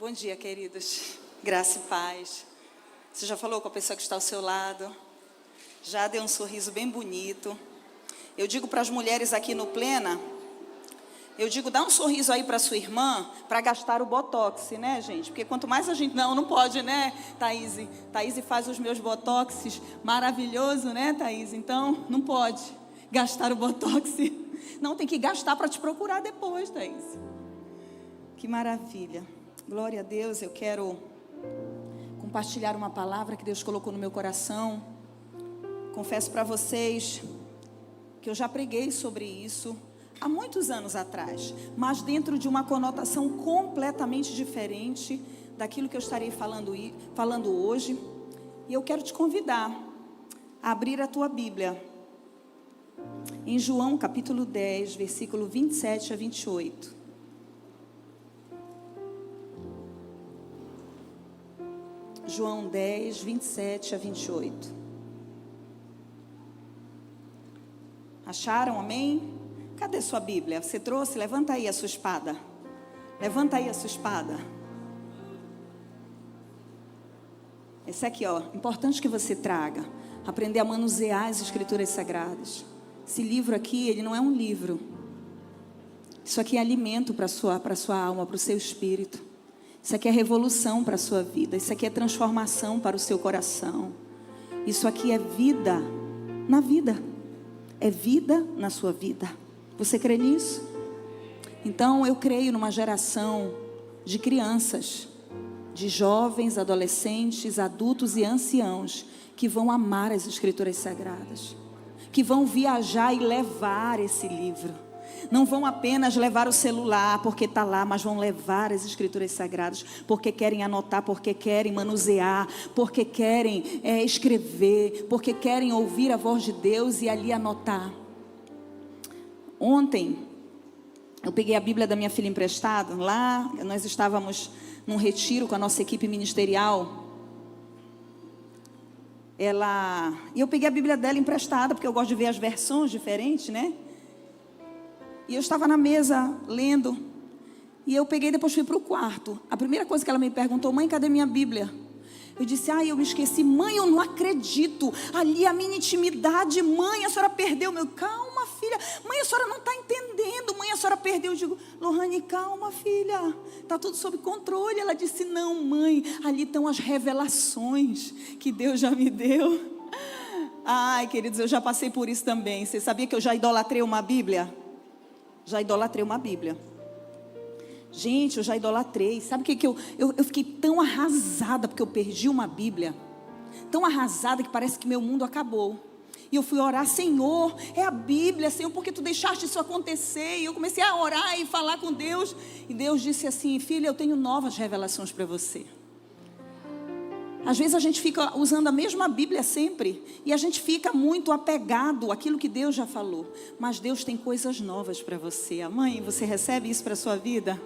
Bom dia, queridos. Graça e paz. Você já falou com a pessoa que está ao seu lado? Já deu um sorriso bem bonito? Eu digo para as mulheres aqui no Plena, dá um sorriso aí para sua irmã, para gastar o botox, né, gente? Porque quanto mais a gente... Não pode, né, Thaís? Thaís faz os meus botoxes, maravilhoso, né, Thaís? Então, não pode gastar o botox. Não, tem que gastar para te procurar depois, Thaís. Que maravilha. Glória a Deus. Eu quero compartilhar uma palavra que Deus colocou no meu coração. Confesso para vocês que eu já preguei sobre isso há muitos anos atrás, mas dentro de uma conotação completamente diferente daquilo que eu estarei falando hoje. E eu quero te convidar a abrir a tua Bíblia em João capítulo 10, versículo 27 a 28. João 10, 27 a 28. Acharam? Amém? Cadê sua Bíblia? Você trouxe? Levanta aí a sua espada. Levanta aí a sua espada. Esse aqui, ó. Importante que você traga. Aprender a manusear as Escrituras Sagradas. Esse livro aqui, ele não é um livro. Isso aqui é alimento para a sua alma, para o seu espírito. Isso aqui é revolução para a sua vida. Isso aqui é transformação para o seu coração. Isso aqui é vida na vida. É vida na sua vida. Você crê nisso? Então eu creio numa geração de crianças, de jovens, adolescentes, adultos e anciãos que vão amar as Escrituras Sagradas, que vão viajar e levar esse livro. Não vão apenas levar o celular porque está lá, mas vão levar as Escrituras Sagradas porque querem anotar, porque querem manusear, porque querem escrever, porque querem ouvir a voz de Deus e ali anotar. Ontem, eu peguei a Bíblia da minha filha emprestada. Lá, nós estávamos num retiro com a nossa equipe ministerial. E eu peguei a Bíblia dela emprestada, porque eu gosto de ver as versões diferentes, né? E eu estava na mesa lendo. E eu peguei e depois fui para o quarto. A primeira coisa que ela me perguntou: mãe, cadê minha Bíblia? Eu disse: eu me esqueci. Mãe, eu não acredito. Ali a minha intimidade. Mãe, a senhora perdeu. Calma, filha. Mãe, a senhora não está entendendo. Mãe, a senhora perdeu. Eu digo: Lohane, calma, filha. Está tudo sob controle. Ela disse: não, mãe. Ali estão as revelações que Deus já me deu. Ai, queridos, eu já passei por isso também. Você sabia que eu já idolatrei uma Bíblia? Já idolatrei uma Bíblia. Gente, eu já idolatrei. Sabe o que eu fiquei tão arrasada porque eu perdi uma Bíblia? Tão arrasada que parece que meu mundo acabou. E eu fui orar: Senhor, é a Bíblia, Senhor, porque tu deixaste isso acontecer? E eu comecei a orar e falar com Deus. E Deus disse assim: filha, eu tenho novas revelações para você. Às vezes a gente fica usando a mesma Bíblia sempre, e a gente fica muito apegado àquilo que Deus já falou. Mas Deus tem coisas novas para você. Mãe, você recebe isso para a sua vida?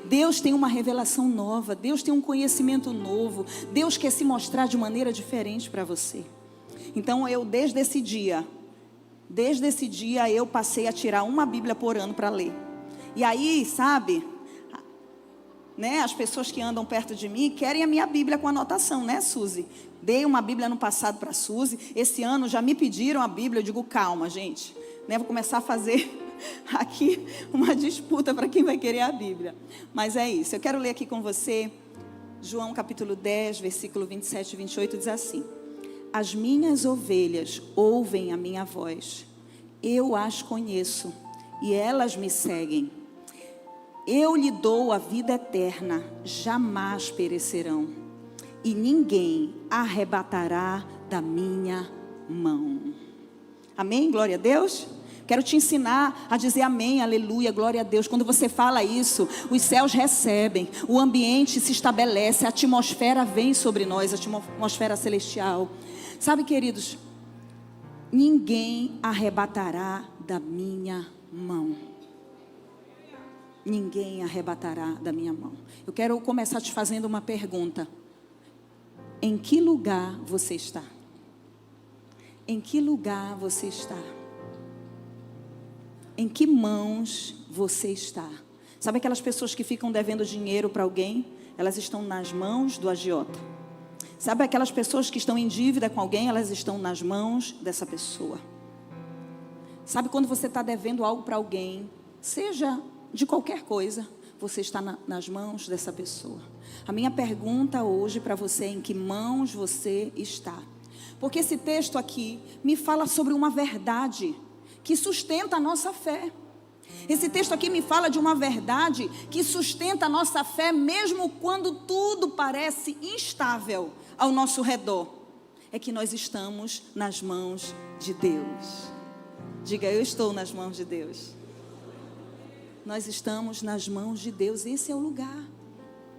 Deus tem uma revelação nova. Deus tem um conhecimento novo. Deus quer se mostrar de maneira diferente para você. Então eu, desde esse dia eu passei a tirar uma Bíblia por ano para ler. E aí, sabe, né, as pessoas que andam perto de mim querem a minha Bíblia com anotação, né, Suzy? Dei uma Bíblia no passado para a Suzy. Esse ano já me pediram a Bíblia. Eu digo: calma, gente, né, vou começar a fazer aqui uma disputa para quem vai querer a Bíblia. Mas é isso. Eu quero ler aqui com você João capítulo 10, versículo 27 e 28. Diz assim: as minhas ovelhas ouvem a minha voz. Eu as conheço e elas me seguem. Eu lhe dou a vida eterna, jamais perecerão, e ninguém arrebatará da minha mão. Amém? Glória a Deus. Quero te ensinar a dizer amém, aleluia, glória a Deus. Quando você fala isso, os céus recebem, o ambiente se estabelece, a atmosfera vem sobre nós, a atmosfera celestial. Sabe, queridos, ninguém arrebatará da minha mão. Ninguém arrebatará da minha mão. Eu quero começar te fazendo uma pergunta. Em que lugar você está? Em que lugar você está? Em que mãos você está? Sabe aquelas pessoas que ficam devendo dinheiro para alguém? Elas estão nas mãos do agiota. Sabe aquelas pessoas que estão em dívida com alguém? Elas estão nas mãos dessa pessoa. Sabe quando você está devendo algo para alguém, seja de qualquer coisa, você está nas mãos dessa pessoa. A minha pergunta hoje para você é: em que mãos você está? Porque esse texto aqui me fala sobre uma verdade que sustenta a nossa fé. Esse texto aqui me fala de uma verdade que sustenta a nossa fé, mesmo quando tudo parece instável ao nosso redor. É que nós estamos nas mãos de Deus. Diga: eu estou nas mãos de Deus. Nós estamos nas mãos de Deus. Esse é o lugar.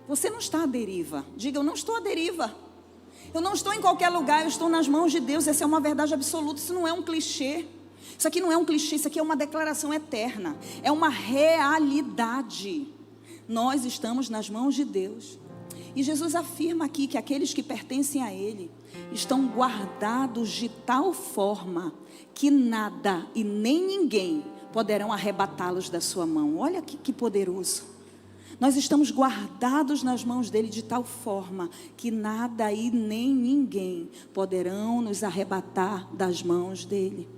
Você não está à deriva. Diga: eu não estou à deriva. Eu não estou em qualquer lugar, eu estou nas mãos de Deus. Essa é uma verdade absoluta. Isso não é um clichê. Isso aqui não é um clichê, isso aqui é uma declaração eterna. É uma realidade. Nós estamos nas mãos de Deus. E Jesus afirma aqui que aqueles que pertencem a Ele estão guardados de tal forma que nada e nem ninguém poderão arrebatá-los da sua mão. Olha que poderoso. Nós estamos guardados nas mãos dele de tal forma que nada e nem ninguém poderão nos arrebatar das mãos dele.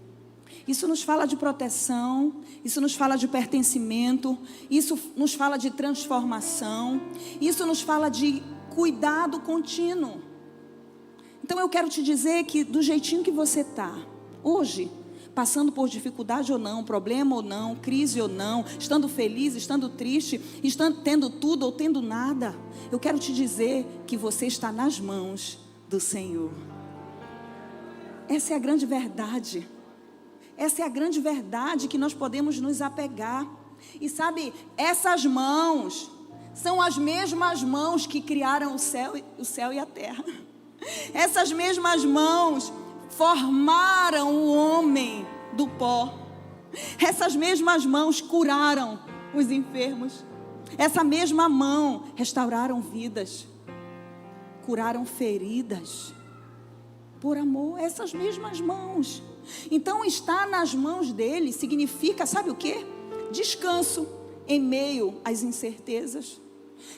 Isso nos fala de proteção, isso nos fala de pertencimento, isso nos fala de transformação, isso nos fala de cuidado contínuo. Então eu quero te dizer que do jeitinho que você está hoje, passando por dificuldade ou não, problema ou não, crise ou não, estando feliz, estando triste, tendo tudo ou tendo nada, eu quero te dizer que você está nas mãos do Senhor. Essa é a grande verdade. Essa é a grande verdade que nós podemos nos apegar. E sabe, essas mãos são as mesmas mãos que criaram o céu e a terra. Essas mesmas mãos formaram o homem do pó. Essas mesmas mãos curaram os enfermos. Essa mesma mão restauraram vidas, curaram feridas. Por amor, essas mesmas mãos. Então estar nas mãos dele significa, sabe o quê? Descanso em meio às incertezas.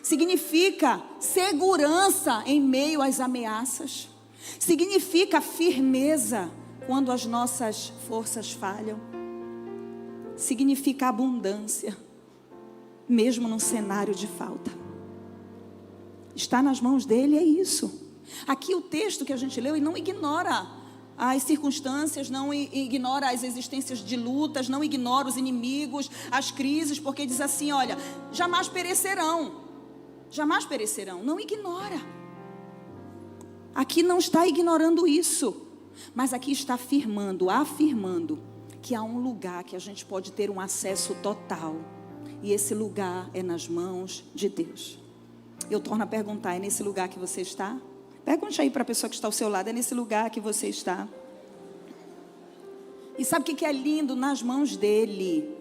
Significa segurança em meio às ameaças. Significa firmeza quando as nossas forças falham. Significa abundância, mesmo num cenário de falta. Estar nas mãos dele é isso. Aqui o texto que a gente leu, e não ignora as circunstâncias, não ignora as existências de lutas, não ignora os inimigos, as crises, porque diz assim, olha, jamais perecerão, não ignora. Aqui não está ignorando isso, mas aqui está afirmando que há um lugar que a gente pode ter um acesso total, e esse lugar é nas mãos de Deus. Eu torno a perguntar, é nesse lugar que você está? Pergunte aí para a pessoa que está ao seu lado, é nesse lugar que você está? E sabe o que é lindo? Nas mãos dele,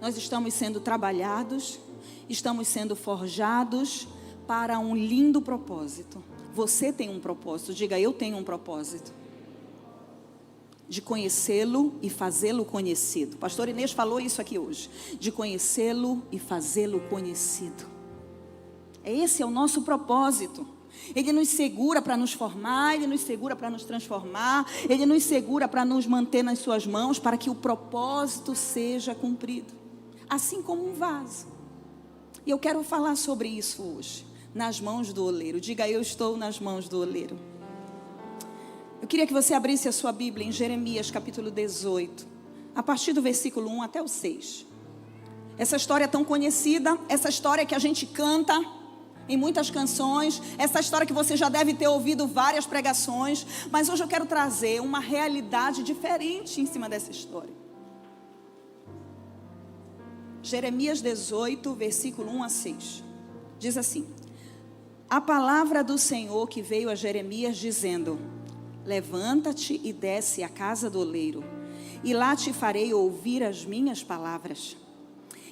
nós estamos sendo trabalhados, estamos sendo forjados para um lindo propósito. Você tem um propósito, diga, eu tenho um propósito. De conhecê-lo e fazê-lo conhecido. Pastor Inês falou isso aqui hoje. De conhecê-lo e fazê-lo conhecido. Esse é o nosso propósito. Ele nos segura para nos formar, Ele nos segura para nos transformar, Ele nos segura para nos manter nas suas mãos, para que o propósito seja cumprido, assim como um vaso. E eu quero falar sobre isso hoje, nas mãos do oleiro. Diga, eu estou nas mãos do oleiro. Eu queria que você abrisse a sua Bíblia em Jeremias capítulo 18, a partir do versículo 1 até o 6. Essa história tão conhecida, essa história que a gente canta em muitas canções, essa história que você já deve ter ouvido várias pregações, mas hoje eu quero trazer uma realidade diferente em cima dessa história. Jeremias 18, versículo 1 a 6, diz assim: a palavra do Senhor que veio a Jeremias dizendo: levanta-te e desce à casa do oleiro, e lá te farei ouvir as minhas palavras.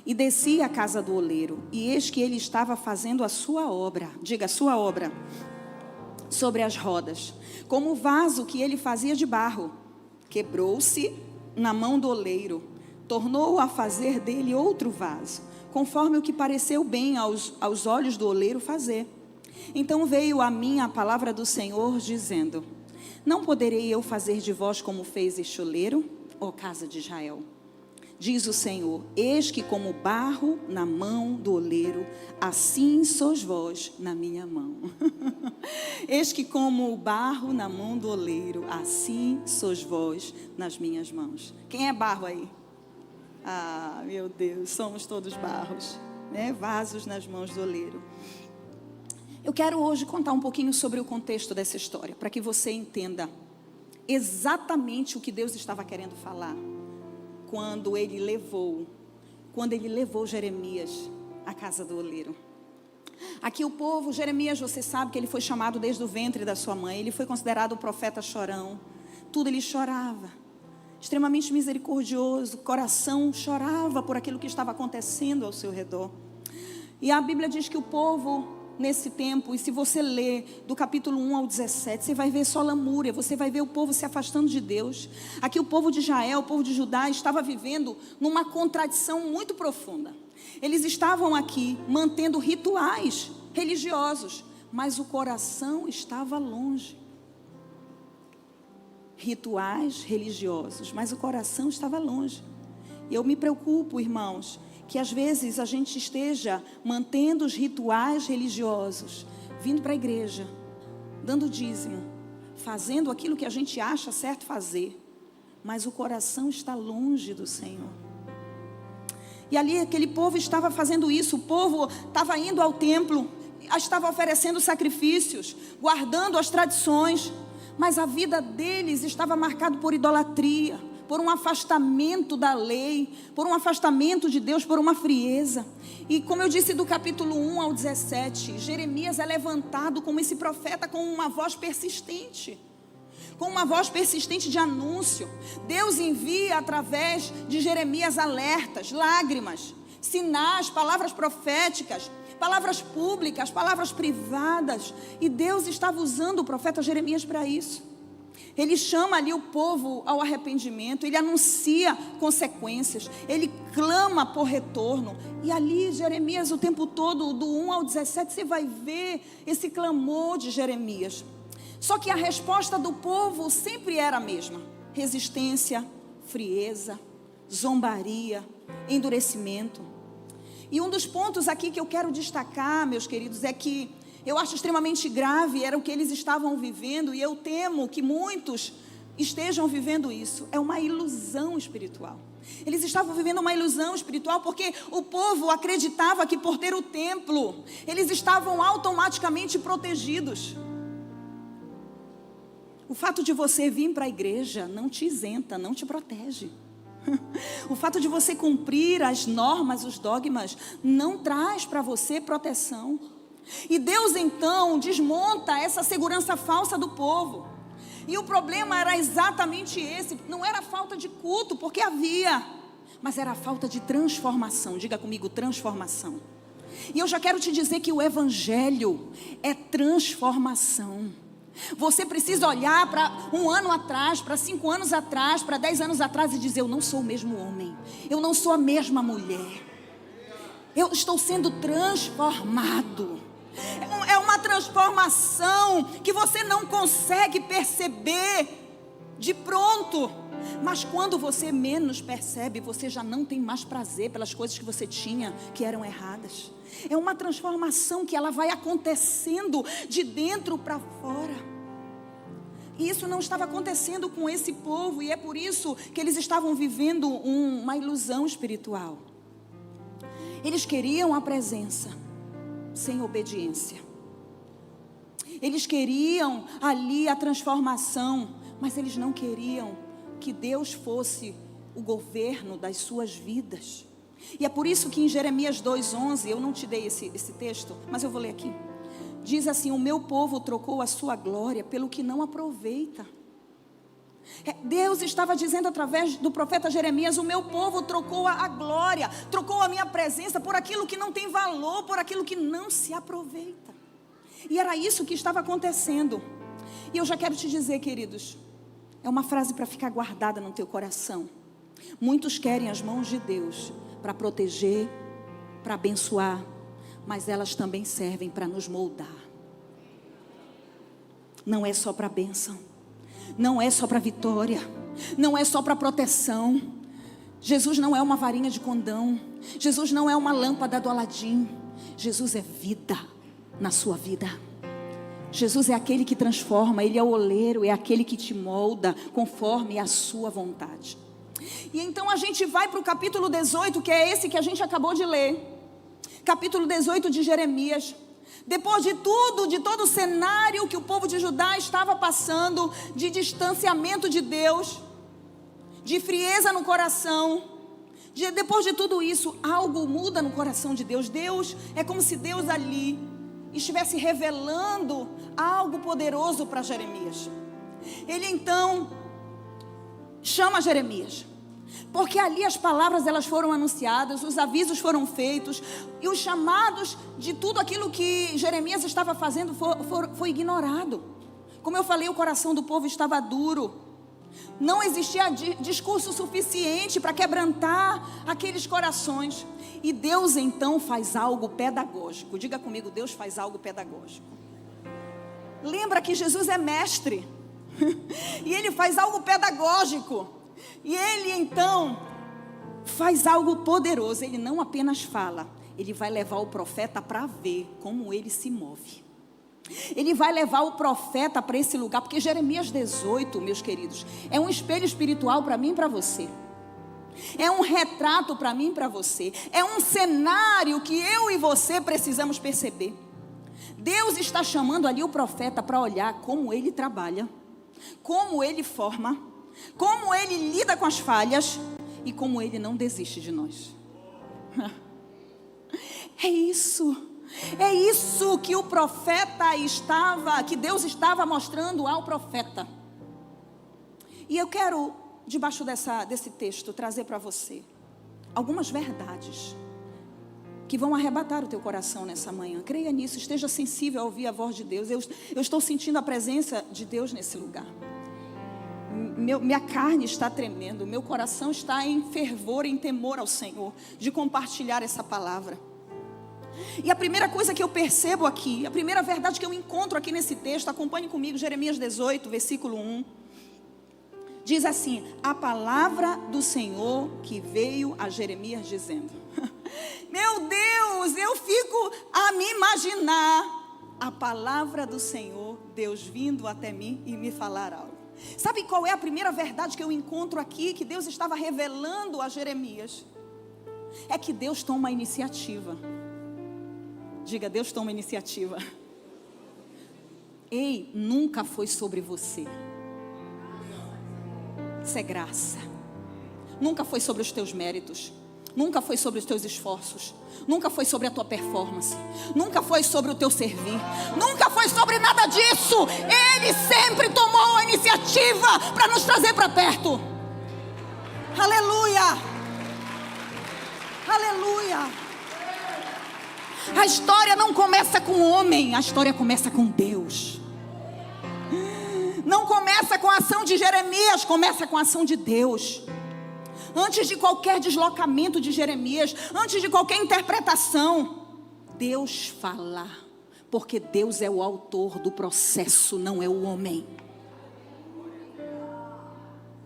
E desci à casa do oleiro, e eis que ele estava fazendo a sua obra, diga, a sua obra, sobre as rodas, como o vaso que ele fazia de barro. Quebrou-se na mão do oleiro, tornou a fazer dele outro vaso, conforme o que pareceu bem aos olhos do oleiro fazer. Então veio a mim a palavra do Senhor, dizendo: não poderei eu fazer de vós como fez este oleiro, ó casa de Israel? Diz o Senhor: eis que como barro na mão do oleiro, assim sois vós na minha mão. Eis que como barro na mão do oleiro, assim sois vós nas minhas mãos. Quem é barro aí? Ah, meu Deus, somos todos barros, né? Vasos nas mãos do oleiro. Eu quero hoje contar um pouquinho sobre o contexto dessa história, para que você entenda exatamente o que Deus estava querendo falar quando ele levou Jeremias à casa do oleiro. Aqui o povo, Jeremias, você sabe que ele foi chamado desde o ventre da sua mãe, ele foi considerado o profeta chorão, tudo ele chorava, extremamente misericordioso, o coração chorava por aquilo que estava acontecendo ao seu redor. E a Bíblia diz que o povo, nesse tempo, e se você ler do capítulo 1 ao 17, você vai ver só lamúria, você vai ver o povo se afastando de Deus. Aqui o povo de Israel, o povo de Judá, estava vivendo numa contradição muito profunda. Eles estavam aqui mantendo rituais religiosos, mas o coração estava longe. Rituais religiosos, mas o coração estava longe. E eu me preocupo, irmãos, que às vezes a gente esteja mantendo os rituais religiosos, vindo para a igreja, dando dízimo, fazendo aquilo que a gente acha certo fazer, mas o coração está longe do Senhor. E ali aquele povo estava fazendo isso, o povo estava indo ao templo, estava oferecendo sacrifícios, guardando as tradições, mas a vida deles estava marcada por idolatria, por um afastamento da lei, por um afastamento de Deus, por uma frieza. E como eu disse, do capítulo 1 ao 17, Jeremias é levantado como esse profeta com uma voz persistente, com uma voz persistente de anúncio. Deus envia através de Jeremias alertas, lágrimas, sinais, palavras proféticas, palavras públicas, palavras privadas. E Deus estava usando o profeta Jeremias para isso. Ele chama ali o povo ao arrependimento, ele anuncia consequências, ele clama por retorno. E ali Jeremias o tempo todo, do 1 ao 17, você vai ver esse clamor de Jeremias. Só que a resposta do povo sempre era a mesma: resistência, frieza, zombaria, endurecimento. E um dos pontos aqui que eu quero destacar, meus queridos, é que eu acho extremamente grave, era o que eles estavam vivendo, e eu temo que muitos estejam vivendo isso. É uma ilusão espiritual. Eles estavam vivendo uma ilusão espiritual porque o povo acreditava que por ter o templo, eles estavam automaticamente protegidos. O fato de você vir para a igreja não te isenta, não te protege. O fato de você cumprir as normas, os dogmas, não traz para você proteção. E Deus então desmonta essa segurança falsa do povo. E o problema era exatamente esse. Não era falta de culto, porque havia, mas era a falta de transformação. Diga comigo, transformação. E eu já quero te dizer que o evangelho é transformação. Você precisa olhar para um ano atrás, para 5 anos atrás, para 10 anos atrás e dizer: eu não sou o mesmo homem, eu não sou a mesma mulher, eu estou sendo transformado. É uma transformação que você não consegue perceber de pronto, mas quando você menos percebe, você já não tem mais prazer pelas coisas que você tinha, que eram erradas. É uma transformação que ela vai acontecendo de dentro para fora. E isso não estava acontecendo com esse povo, e é por isso que eles estavam vivendo uma ilusão espiritual. Eles queriam a presença sem obediência. Eles queriam ali a transformação, mas eles não queriam que Deus fosse o governo das suas vidas. E é por isso que em Jeremias 2:11, eu não te dei esse texto, mas eu vou ler aqui. Diz assim: o meu povo trocou a sua glória pelo que não aproveita. Deus estava dizendo através do profeta Jeremias: o meu povo trocou a glória, trocou a minha presença por aquilo que não tem valor, por aquilo que não se aproveita. E era isso que estava acontecendo. E eu já quero te dizer, queridos, é uma frase para ficar guardada no teu coração. Muitos querem as mãos de Deus para proteger, para abençoar, mas elas também servem para nos moldar. Não é só para bênção, não é só para vitória, não é só para proteção. Jesus não é uma varinha de condão, Jesus não é uma lâmpada do Aladim. Jesus é vida na sua vida. Jesus é aquele que transforma, Ele é o oleiro, é aquele que te molda conforme a sua vontade. E então a gente vai para o capítulo 18, que é esse que a gente acabou de ler. Capítulo 18 de Jeremias. Depois de tudo, de todo o cenário que o povo de Judá estava passando, de distanciamento de Deus, de frieza no coração, depois de tudo isso, algo muda no coração de Deus. É como se Deus ali estivesse revelando algo poderoso para Jeremias. Ele então chama Jeremias, porque ali as palavras elas foram anunciadas, os avisos foram feitos, e os chamados de tudo aquilo que Jeremias estava fazendo foi ignorado. Como eu falei, o coração do povo estava duro. Não existia discurso suficiente para quebrantar aqueles corações. E Deus então faz algo pedagógico. Diga comigo, Deus faz algo pedagógico. Lembra que Jesus é mestre. E Ele faz algo pedagógico. E Ele então faz algo poderoso. Ele não apenas fala, Ele vai levar o profeta para ver como ele se move. Ele vai levar o profeta para esse lugar, porque Jeremias 18, meus queridos, é um espelho espiritual para mim e para você. É um retrato para mim e para você. É um cenário que eu e você precisamos perceber. Deus está chamando ali o profeta para olhar como ele trabalha, como ele forma, como ele lida com as falhas e como ele não desiste de nós. É isso que o profeta que Deus estava mostrando ao profeta. E eu quero, debaixo desse texto, trazer para você algumas verdades que vão arrebatar o teu coração nessa manhã. Creia nisso, esteja sensível a ouvir a voz de Deus. Eu estou sentindo a presença de Deus nesse lugar. Minha carne está tremendo, meu coração está em fervor, em temor ao Senhor, de compartilhar essa palavra. E a primeira coisa que eu percebo aqui, a primeira verdade que eu encontro aqui nesse texto, acompanhe comigo, Jeremias 18, versículo 1. Diz assim: a palavra do Senhor que veio a Jeremias dizendo. Meu Deus, eu fico a me imaginar a palavra do Senhor, Deus vindo até mim e me falar algo. Sabe qual é a primeira verdade que eu encontro aqui, que Deus estava revelando a Jeremias? É que Deus toma a iniciativa. Diga, Deus toma a iniciativa. Ei, nunca foi sobre você. Isso é graça. Nunca foi sobre os teus méritos. Nunca foi sobre os teus esforços. Nunca foi sobre a tua performance. Nunca foi sobre o teu servir. Nunca foi sobre nada disso. Ele sempre tomou a iniciativa para nos trazer para perto. Aleluia. Aleluia. A história não começa com o homem, a história começa com Deus. Não começa com a ação de Jeremias, começa com a ação de Deus. Antes de qualquer deslocamento de Jeremias, antes de qualquer interpretação, Deus fala, porque Deus é o autor do processo, não é o homem.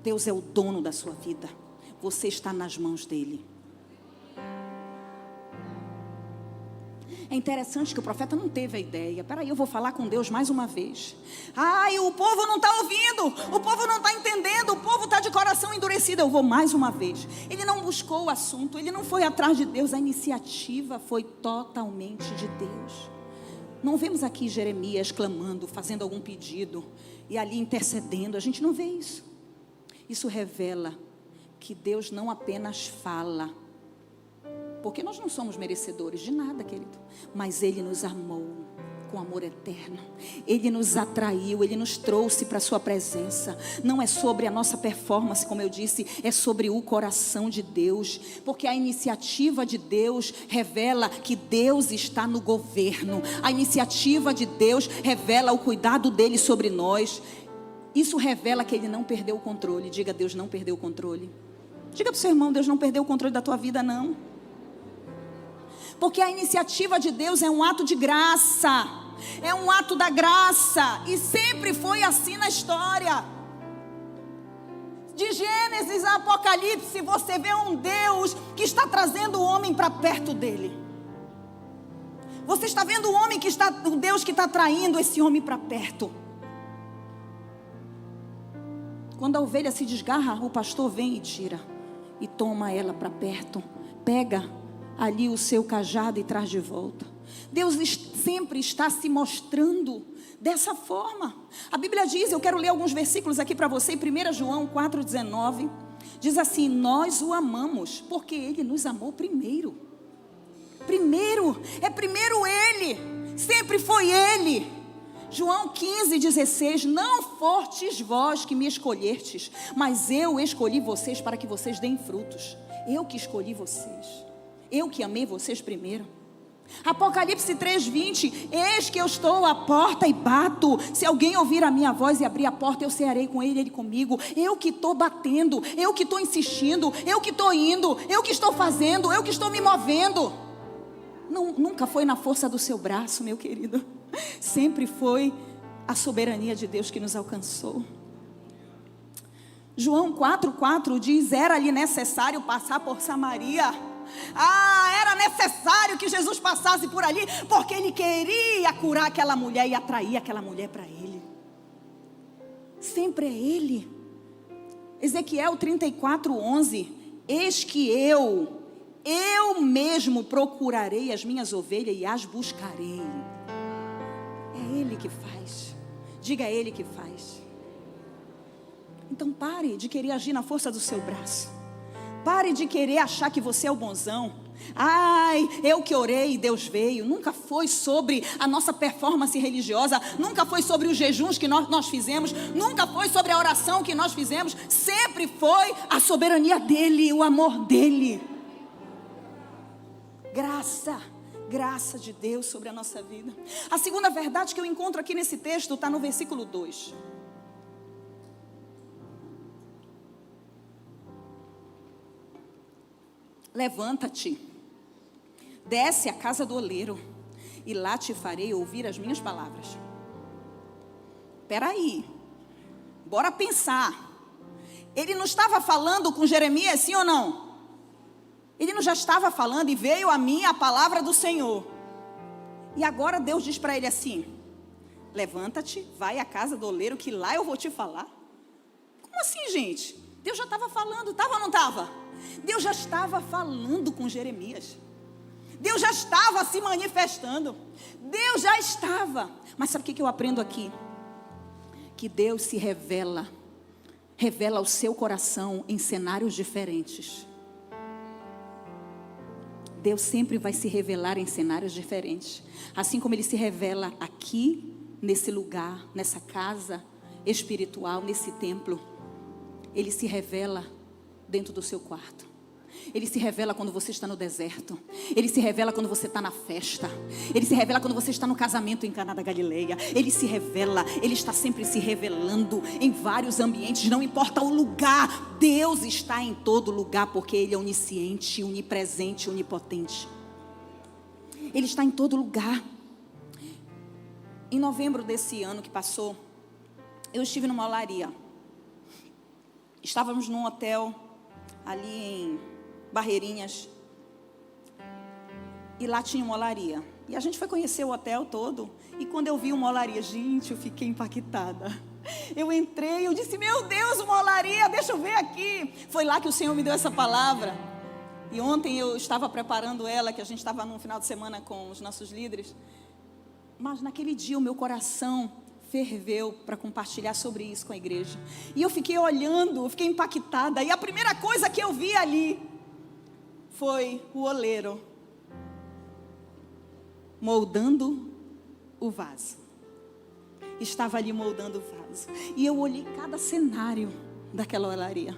Deus é o dono da sua vida, você está nas mãos dele. É interessante que o profeta não teve a ideia. Peraí, eu vou falar com Deus mais uma vez. Ai, o povo não está ouvindo, o povo não está entendendo, o povo está de coração endurecido. Eu vou mais uma vez. Ele não buscou o assunto, ele não foi atrás de Deus. A iniciativa foi totalmente de Deus. Não vemos aqui Jeremias clamando, fazendo algum pedido e ali intercedendo. A gente não vê isso. Isso revela que Deus não apenas fala, porque nós não somos merecedores de nada, querido. Mas Ele nos amou com amor eterno. Ele nos atraiu, Ele nos trouxe para a sua presença. Não é sobre a nossa performance, como eu disse, é sobre o coração de Deus. Porque a iniciativa de Deus revela que Deus está no governo. A iniciativa de Deus revela o cuidado dEle sobre nós. Isso revela que Ele não perdeu o controle. Diga, Deus não perdeu o controle. Diga para o seu irmão, Deus não perdeu o controle da tua vida, não. Porque a iniciativa de Deus é um ato de graça, é um ato da graça, e sempre foi assim na história. De Gênesis a Apocalipse, você vê um Deus que está trazendo o homem para perto dele. Você está vendo o Deus que está traindo esse homem para perto. Quando a ovelha se desgarra, o pastor vem e tira, e toma ela para perto, pega ali o seu cajado e traz de volta. Deus sempre está se mostrando dessa forma. A Bíblia diz, eu quero ler alguns versículos aqui para você, 1 João 4,19, diz assim: nós o amamos, porque Ele nos amou primeiro. Primeiro Ele, sempre foi Ele. João 15,16, não fostes vós que me escolhestes, mas eu escolhi vocês para que vocês deem frutos. Eu que escolhi vocês, eu que amei vocês primeiro. Apocalipse 3,20, eis que eu estou à porta e bato. Se alguém ouvir a minha voz e abrir a porta, eu cearei com ele, ele comigo. Eu que estou batendo, eu que estou insistindo, eu que estou indo, eu que estou fazendo, eu que estou me movendo. Nunca foi na força do seu braço, meu querido. Sempre foi a soberania de Deus que nos alcançou. João 4,4 diz, era-lhe necessário passar por Samaria. Era necessário que Jesus passasse por ali, porque Ele queria curar aquela mulher e atrair aquela mulher para Ele. Sempre é Ele. Ezequiel 34,11, eis que eu mesmo procurarei as minhas ovelhas e as buscarei. É Ele que faz. Diga, é Ele que faz. Então pare de querer agir na força do seu braço. Pare de querer achar que você é o bonzão. Eu que orei e Deus veio. Nunca foi sobre a nossa performance religiosa. Nunca foi sobre os jejuns que nós fizemos. Nunca foi sobre a oração que nós fizemos. Sempre foi a soberania dEle, o amor dEle. Graça de Deus sobre a nossa vida. A segunda verdade que eu encontro aqui nesse texto está no versículo 2. Levanta-te, desce à casa do oleiro, e lá te farei ouvir as minhas palavras. Espera aí, bora pensar. Ele não estava falando com Jeremias, sim ou não? Ele não já estava falando, e veio a mim a palavra do Senhor. E agora Deus diz para ele assim: levanta-te, vai à casa do oleiro, que lá eu vou te falar. Como assim, gente? Deus já estava falando, estava ou não estava? Deus já estava falando com Jeremias. Deus já estava se manifestando. Deus já estava. Mas sabe o que eu aprendo aqui? Que Deus se revela ao seu coração em cenários diferentes. Deus sempre vai se revelar em cenários diferentes. Assim como Ele se revela aqui, nesse lugar, nessa casa espiritual, nesse templo. Ele se revela dentro do seu quarto. Ele se revela quando você está no deserto. Ele se revela quando você está na festa. Ele se revela quando você está no casamento em Caná da Galileia. Ele se revela, Ele está sempre se revelando em vários ambientes, não importa o lugar. Deus está em todo lugar, porque Ele é onisciente, onipresente, onipotente. Ele está em todo lugar. Em novembro desse ano que passou, eu estive numa olaria. Estávamos num hotel ali em Barreirinhas, e lá tinha uma olaria. E a gente foi conhecer o hotel todo, e quando eu vi uma olaria, gente, eu fiquei impactada. Eu entrei, eu disse, meu Deus, uma olaria, deixa eu ver aqui. Foi lá que o Senhor me deu essa palavra. E ontem eu estava preparando ela, que a gente estava num final de semana com os nossos líderes. Mas naquele dia o meu coração ferveu para compartilhar sobre isso com a igreja. E eu fiquei olhando, eu fiquei impactada. E a primeira coisa que eu vi ali foi o oleiro moldando o vaso. Estava ali moldando o vaso. E eu olhei cada cenário daquela olaria.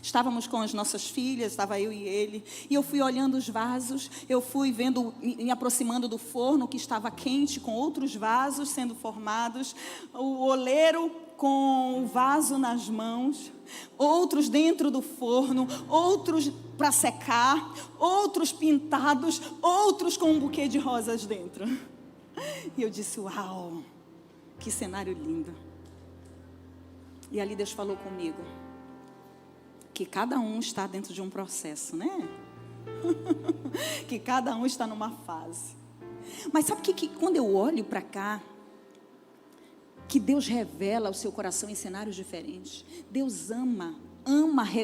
Estávamos com as nossas filhas, estava eu e ele. E eu fui olhando os vasos, eu fui vendo, me aproximando do forno que estava quente, com outros vasos sendo formados. O oleiro com o vaso nas mãos, outros dentro do forno, outros para secar, outros pintados, outros com um buquê de rosas dentro. E eu disse, uau, que cenário lindo. E ali Deus falou comigo, que cada um está dentro de um processo, né? Que cada um está numa fase. Mas sabe que quando eu olho para cá, que Deus revela o seu coração em cenários diferentes. Deus ama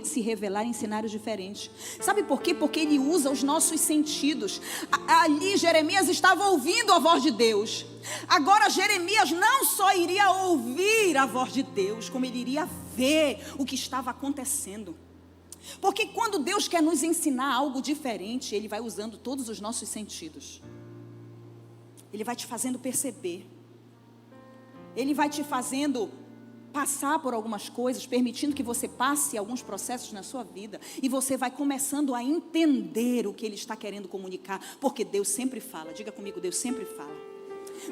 se revelar em cenários diferentes. Sabe por quê? Porque Ele usa os nossos sentidos. Ali Jeremias estava ouvindo a voz de Deus. Agora Jeremias não só iria ouvir a voz de Deus, como ele iria ver o que estava acontecendo. Porque quando Deus quer nos ensinar algo diferente, Ele vai usando todos os nossos sentidos. Ele vai te fazendo perceber. Ele vai te fazendo passar por algumas coisas, permitindo que você passe alguns processos na sua vida. E você vai começando a entender o que Ele está querendo comunicar. Porque Deus sempre fala. Diga comigo, Deus sempre fala.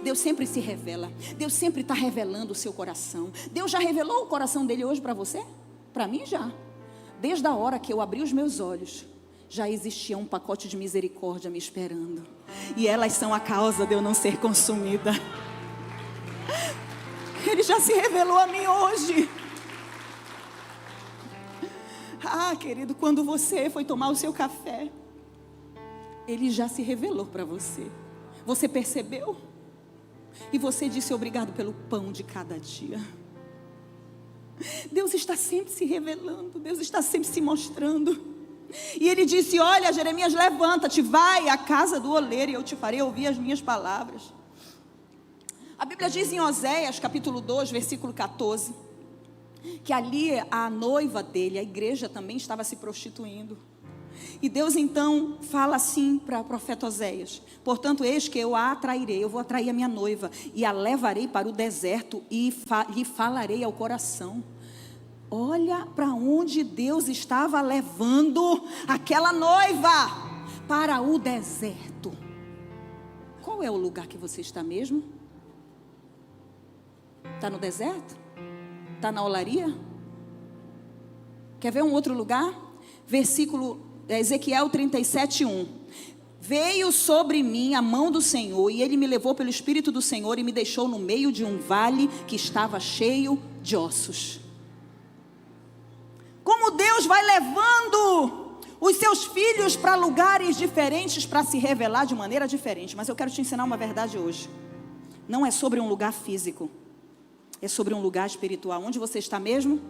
Deus sempre se revela. Deus sempre está revelando o seu coração. Deus já revelou o coração dele hoje para você? Para mim já. Desde a hora que eu abri os meus olhos, já existia um pacote de misericórdia me esperando. E elas são a causa de eu não ser consumida. Ele já se revelou a mim hoje. Ah, querido, quando você foi tomar o seu café, Ele já se revelou para você. Você percebeu? E você disse obrigado pelo pão de cada dia. Deus está sempre se revelando. Deus está sempre se mostrando. E Ele disse, olha Jeremias, levanta-te, vai à casa do oleiro e eu te farei ouvir as minhas palavras. A Bíblia diz em Oséias capítulo 2, versículo 14, que ali a noiva dele, a igreja também estava se prostituindo. E Deus então fala assim para o profeta Oséias, portanto eis que eu a atrairei, eu vou atrair a minha noiva e a levarei para o deserto e lhe falarei ao coração. Olha para onde Deus estava levando aquela noiva, para o deserto. Qual é o lugar que você está mesmo? Está no deserto? Está na olaria? Quer ver um outro lugar? Ezequiel 37:1. Veio sobre mim a mão do Senhor, e Ele me levou pelo Espírito do Senhor e me deixou no meio de um vale que estava cheio de ossos. Como Deus vai levando os seus filhos para lugares diferentes para se revelar de maneira diferente. Mas eu quero te ensinar uma verdade hoje. Não é sobre um lugar físico, é sobre um lugar espiritual. Onde você está mesmo?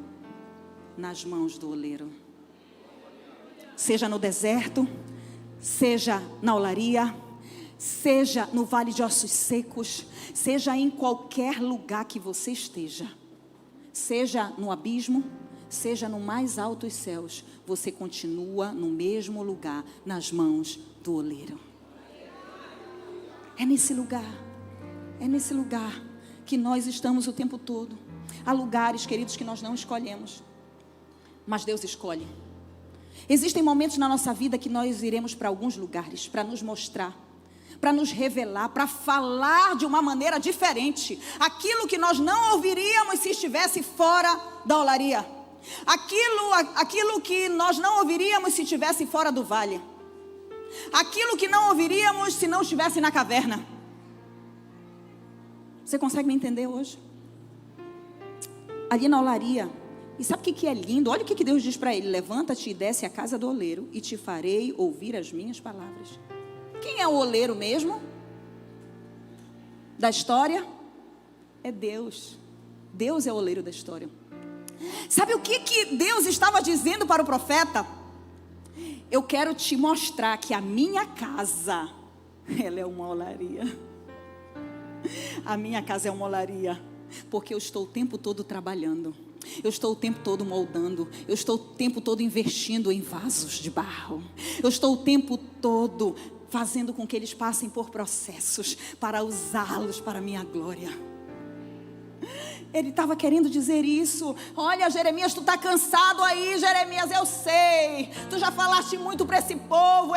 Nas mãos do oleiro. Seja no deserto, seja na olaria, seja no vale de ossos secos, seja em qualquer lugar que você esteja, seja no abismo, seja no mais altos céus, você continua no mesmo lugar, nas mãos do oleiro. É nesse lugar que nós estamos o tempo todo. Há lugares, queridos, que nós não escolhemos, mas Deus escolhe. Existem momentos na nossa vida que nós iremos para alguns lugares para nos mostrar, para nos revelar, para falar de uma maneira diferente aquilo que nós não ouviríamos se estivesse fora da olaria, aquilo que nós não ouviríamos se estivesse fora do vale, aquilo que não ouviríamos se não estivesse na caverna. Você consegue me entender hoje? Ali na olaria. E sabe o que é lindo? Olha o que Deus diz para ele: levanta-te e desce à casa do oleiro e te farei ouvir as minhas palavras. Quem é o oleiro mesmo? Da história? É Deus. Deus é o oleiro da história. Sabe o que Deus estava dizendo para o profeta? Eu quero te mostrar que a minha casa, ela é uma olaria. A minha casa é uma olaria, porque eu estou o tempo todo trabalhando. Eu estou o tempo todo moldando. Eu estou o tempo todo investindo em vasos de barro. Eu estou o tempo todo fazendo com que eles passem por processos para usá-los para a minha glória. Ele estava querendo dizer isso. Olha, Jeremias, tu está cansado aí, Jeremias, eu sei. Tu já falaste muito para esse povo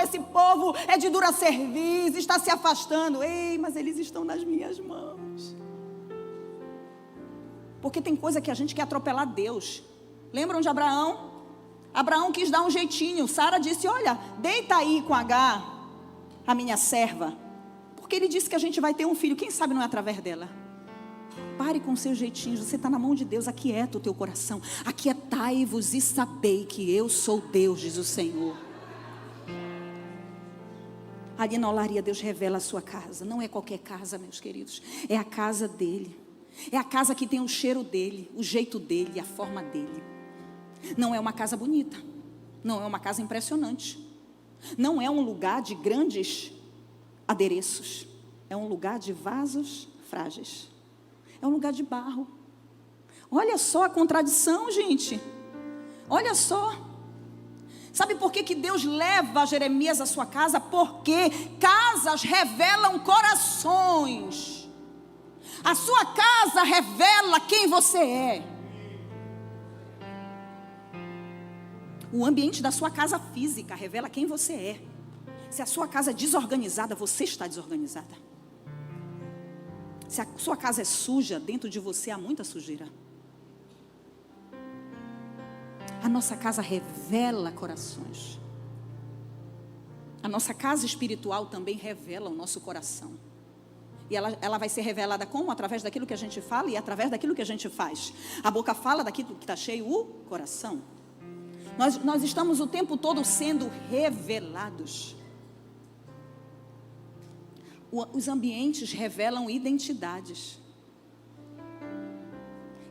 é de dura cerviz, está se afastando. Ei, mas eles estão nas minhas mãos. Porque tem coisa que a gente quer atropelar Deus. Lembram de Abraão? Abraão quis dar um jeitinho. Sara disse: olha, deita aí com H, a minha serva, porque ele disse que a gente vai ter um filho, quem sabe não é através dela. Pare com seus jeitinhos, você está na mão de Deus. Aquieta o teu coração, aquietai-vos e sabei que eu sou Deus, diz o Senhor. Ali na olaria Deus revela a sua casa. Não é qualquer casa, meus queridos, é a casa dele. É a casa que tem o cheiro dele, o jeito dele, a forma dele. Não é uma casa bonita, não é uma casa impressionante, não é um lugar de grandes adereços, é um lugar de vasos frágeis, é um lugar de barro. Olha só a contradição, gente. Olha só. Sabe por que Deus leva Jeremias à sua casa? Porque casas revelam corações. A sua casa revela quem você é. O ambiente da sua casa física revela quem você é. Se a sua casa é desorganizada, você está desorganizada. Se a sua casa é suja, dentro de você há muita sujeira. A nossa casa revela corações. A nossa casa espiritual também revela o nosso coração. E ela vai ser revelada como? Através daquilo que a gente fala e através daquilo que a gente faz. A boca fala daquilo que está cheio, o coração. Nós estamos o tempo todo sendo revelados. Os ambientes revelam identidades.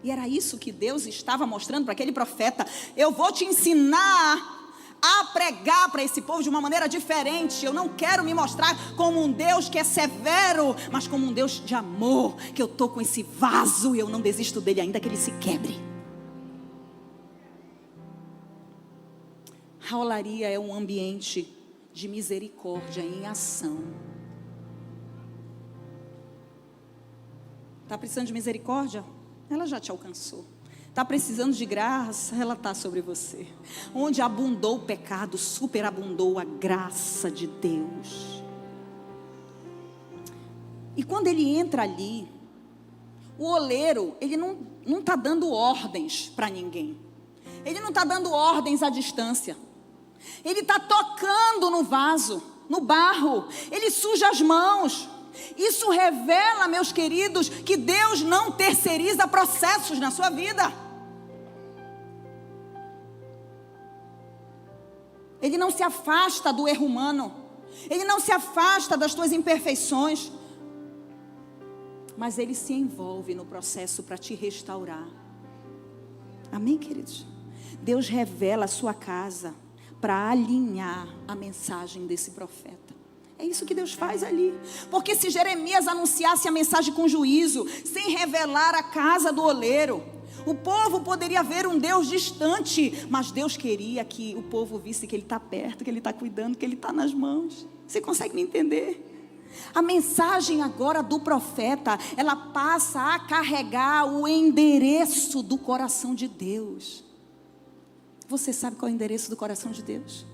E era isso que Deus estava mostrando para aquele profeta. Eu vou te ensinar a pregar para esse povo de uma maneira diferente. Eu não quero me mostrar como um Deus que é severo, mas como um Deus de amor, que eu estou com esse vaso e eu não desisto dele ainda que ele se quebre. A olaria é um ambiente de misericórdia em ação. Está precisando de misericórdia? Ela já te alcançou. Está precisando de graça? Ela está sobre você. Onde abundou o pecado, superabundou a graça de Deus. E quando ele entra ali, o oleiro, ele não está dando ordens para ninguém. Ele não está dando ordens à distância. Ele está tocando no vaso, no barro. Ele suja as mãos. Isso revela, meus queridos, que Deus não terceiriza processos na sua vida. Ele não se afasta do erro humano. Ele não se afasta das tuas imperfeições. Mas Ele se envolve no processo para te restaurar. Amém, queridos? Deus revela a sua casa para alinhar a mensagem desse profeta. É isso que Deus faz ali. Porque se Jeremias anunciasse a mensagem com juízo, sem revelar a casa do oleiro, o povo poderia ver um Deus distante, mas Deus queria que o povo visse que Ele está perto, que Ele está cuidando, que Ele está nas mãos. Você consegue me entender? A mensagem agora do profeta, ela passa a carregar o endereço do coração de Deus. Você sabe qual é o endereço do coração de Deus?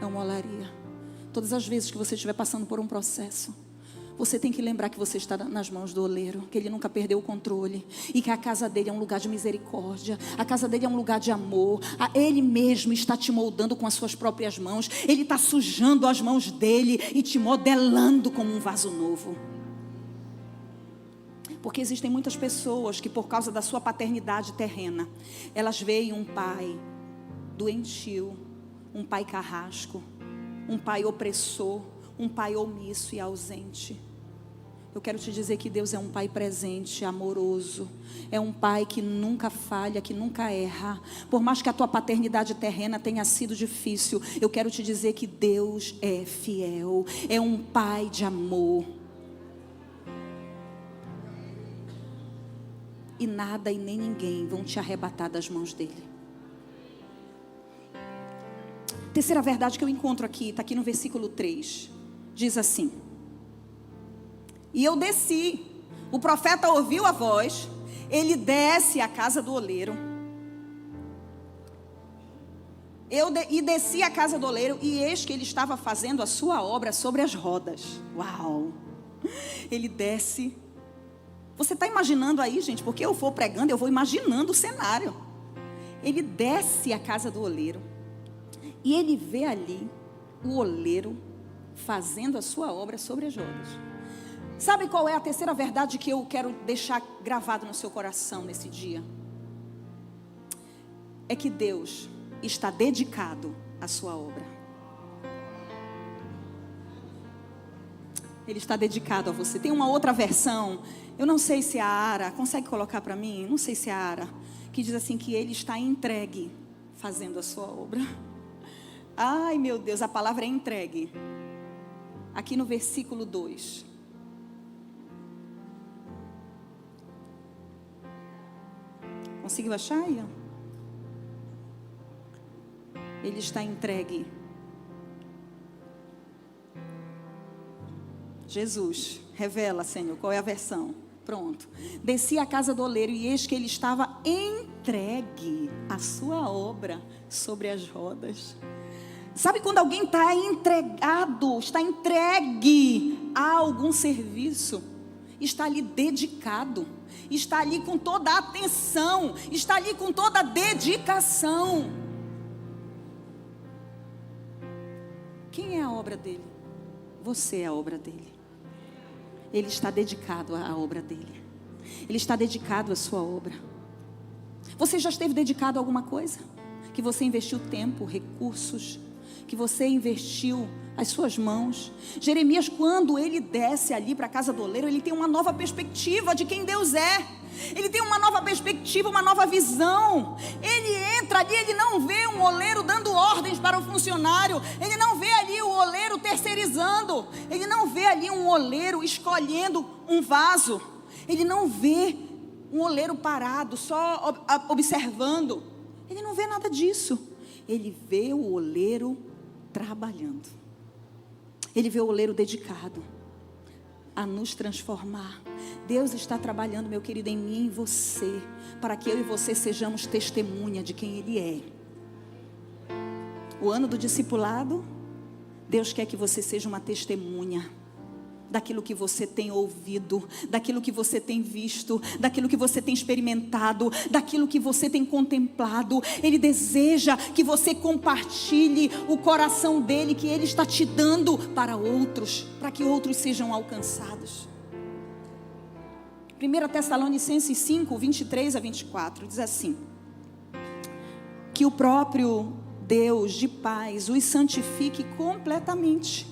É uma olaria. Todas as vezes que você estiver passando por um processo, você tem que lembrar que você está nas mãos do oleiro, que ele nunca perdeu o controle, e que a casa dele é um lugar de misericórdia, a casa dele é um lugar de amor. Ele mesmo está te moldando com as suas próprias mãos. Ele está sujando as mãos dele e te modelando como um vaso novo. Porque existem muitas pessoas que, por causa da sua paternidade terrena, elas veem um pai doentio, um pai carrasco, um pai opressor, um pai omisso e ausente. Eu quero te dizer que Deus é um pai presente, amoroso. É um pai que nunca falha, que nunca erra. Por mais que a tua paternidade terrena tenha sido difícil, eu quero te dizer que Deus é fiel. É um pai de amor. E nada e nem ninguém vão te arrebatar das mãos dele. Terceira verdade que eu encontro aqui, está aqui no versículo 3. Diz assim: e eu desci. O profeta ouviu a voz. Ele desce à casa do oleiro. E desci à casa do oleiro, e eis que ele estava fazendo a sua obra sobre as rodas. Uau! Ele desce. Você está imaginando aí, gente? Porque eu vou pregando, eu vou imaginando o cenário. Ele desce à casa do oleiro. E ele vê ali o oleiro fazendo a sua obra sobre as rodas. Sabe qual é a terceira verdade que eu quero deixar gravado no seu coração nesse dia? É que Deus está dedicado à sua obra. Ele está dedicado a você. Tem uma outra versão, eu não sei se é a Ara, consegue colocar para mim? Não sei se é a Ara, que diz assim que ele está entregue fazendo a sua obra. Ai meu Deus, a palavra é entregue. Aqui no versículo 2. Conseguiu achar aí? Ele está entregue. Jesus, revela, Senhor, qual é a versão? Pronto. Desci à casa do oleiro e eis que ele estava entregue à sua obra sobre as rodas. Sabe quando alguém está entregado, está entregue a algum serviço, está ali dedicado, está ali com toda a atenção, está ali com toda a dedicação. Quem é a obra dele? Você é a obra dele. Ele está dedicado à obra dele. Ele está dedicado à sua obra. Você já esteve dedicado a alguma coisa? Que você investiu tempo, recursos, que você investiu as suas mãos. Jeremias, quando ele desce ali para a casa do oleiro, ele tem uma nova perspectiva de quem Deus é. Ele tem uma nova perspectiva, uma nova visão. Ele entra ali, ele não vê um oleiro dando ordens para o funcionário. Ele não vê ali o oleiro terceirizando. Ele não vê ali um oleiro escolhendo um vaso. Ele não vê um oleiro parado, só observando. Ele não vê nada disso. Ele vê o oleiro trabalhando. Ele vê o oleiro dedicado a nos transformar. Deus está trabalhando, meu querido, em mim e em você, para que eu e você sejamos testemunha de quem Ele é. O ano do discipulado, Deus quer que você seja uma testemunha daquilo que você tem ouvido, daquilo que você tem visto, daquilo que você tem experimentado, daquilo que você tem contemplado. Ele deseja que você compartilhe o coração dele, que ele está te dando para outros, para que outros sejam alcançados. 1 Tessalonicenses 5, 23 a 24, diz assim: que o próprio Deus de paz os santifique completamente,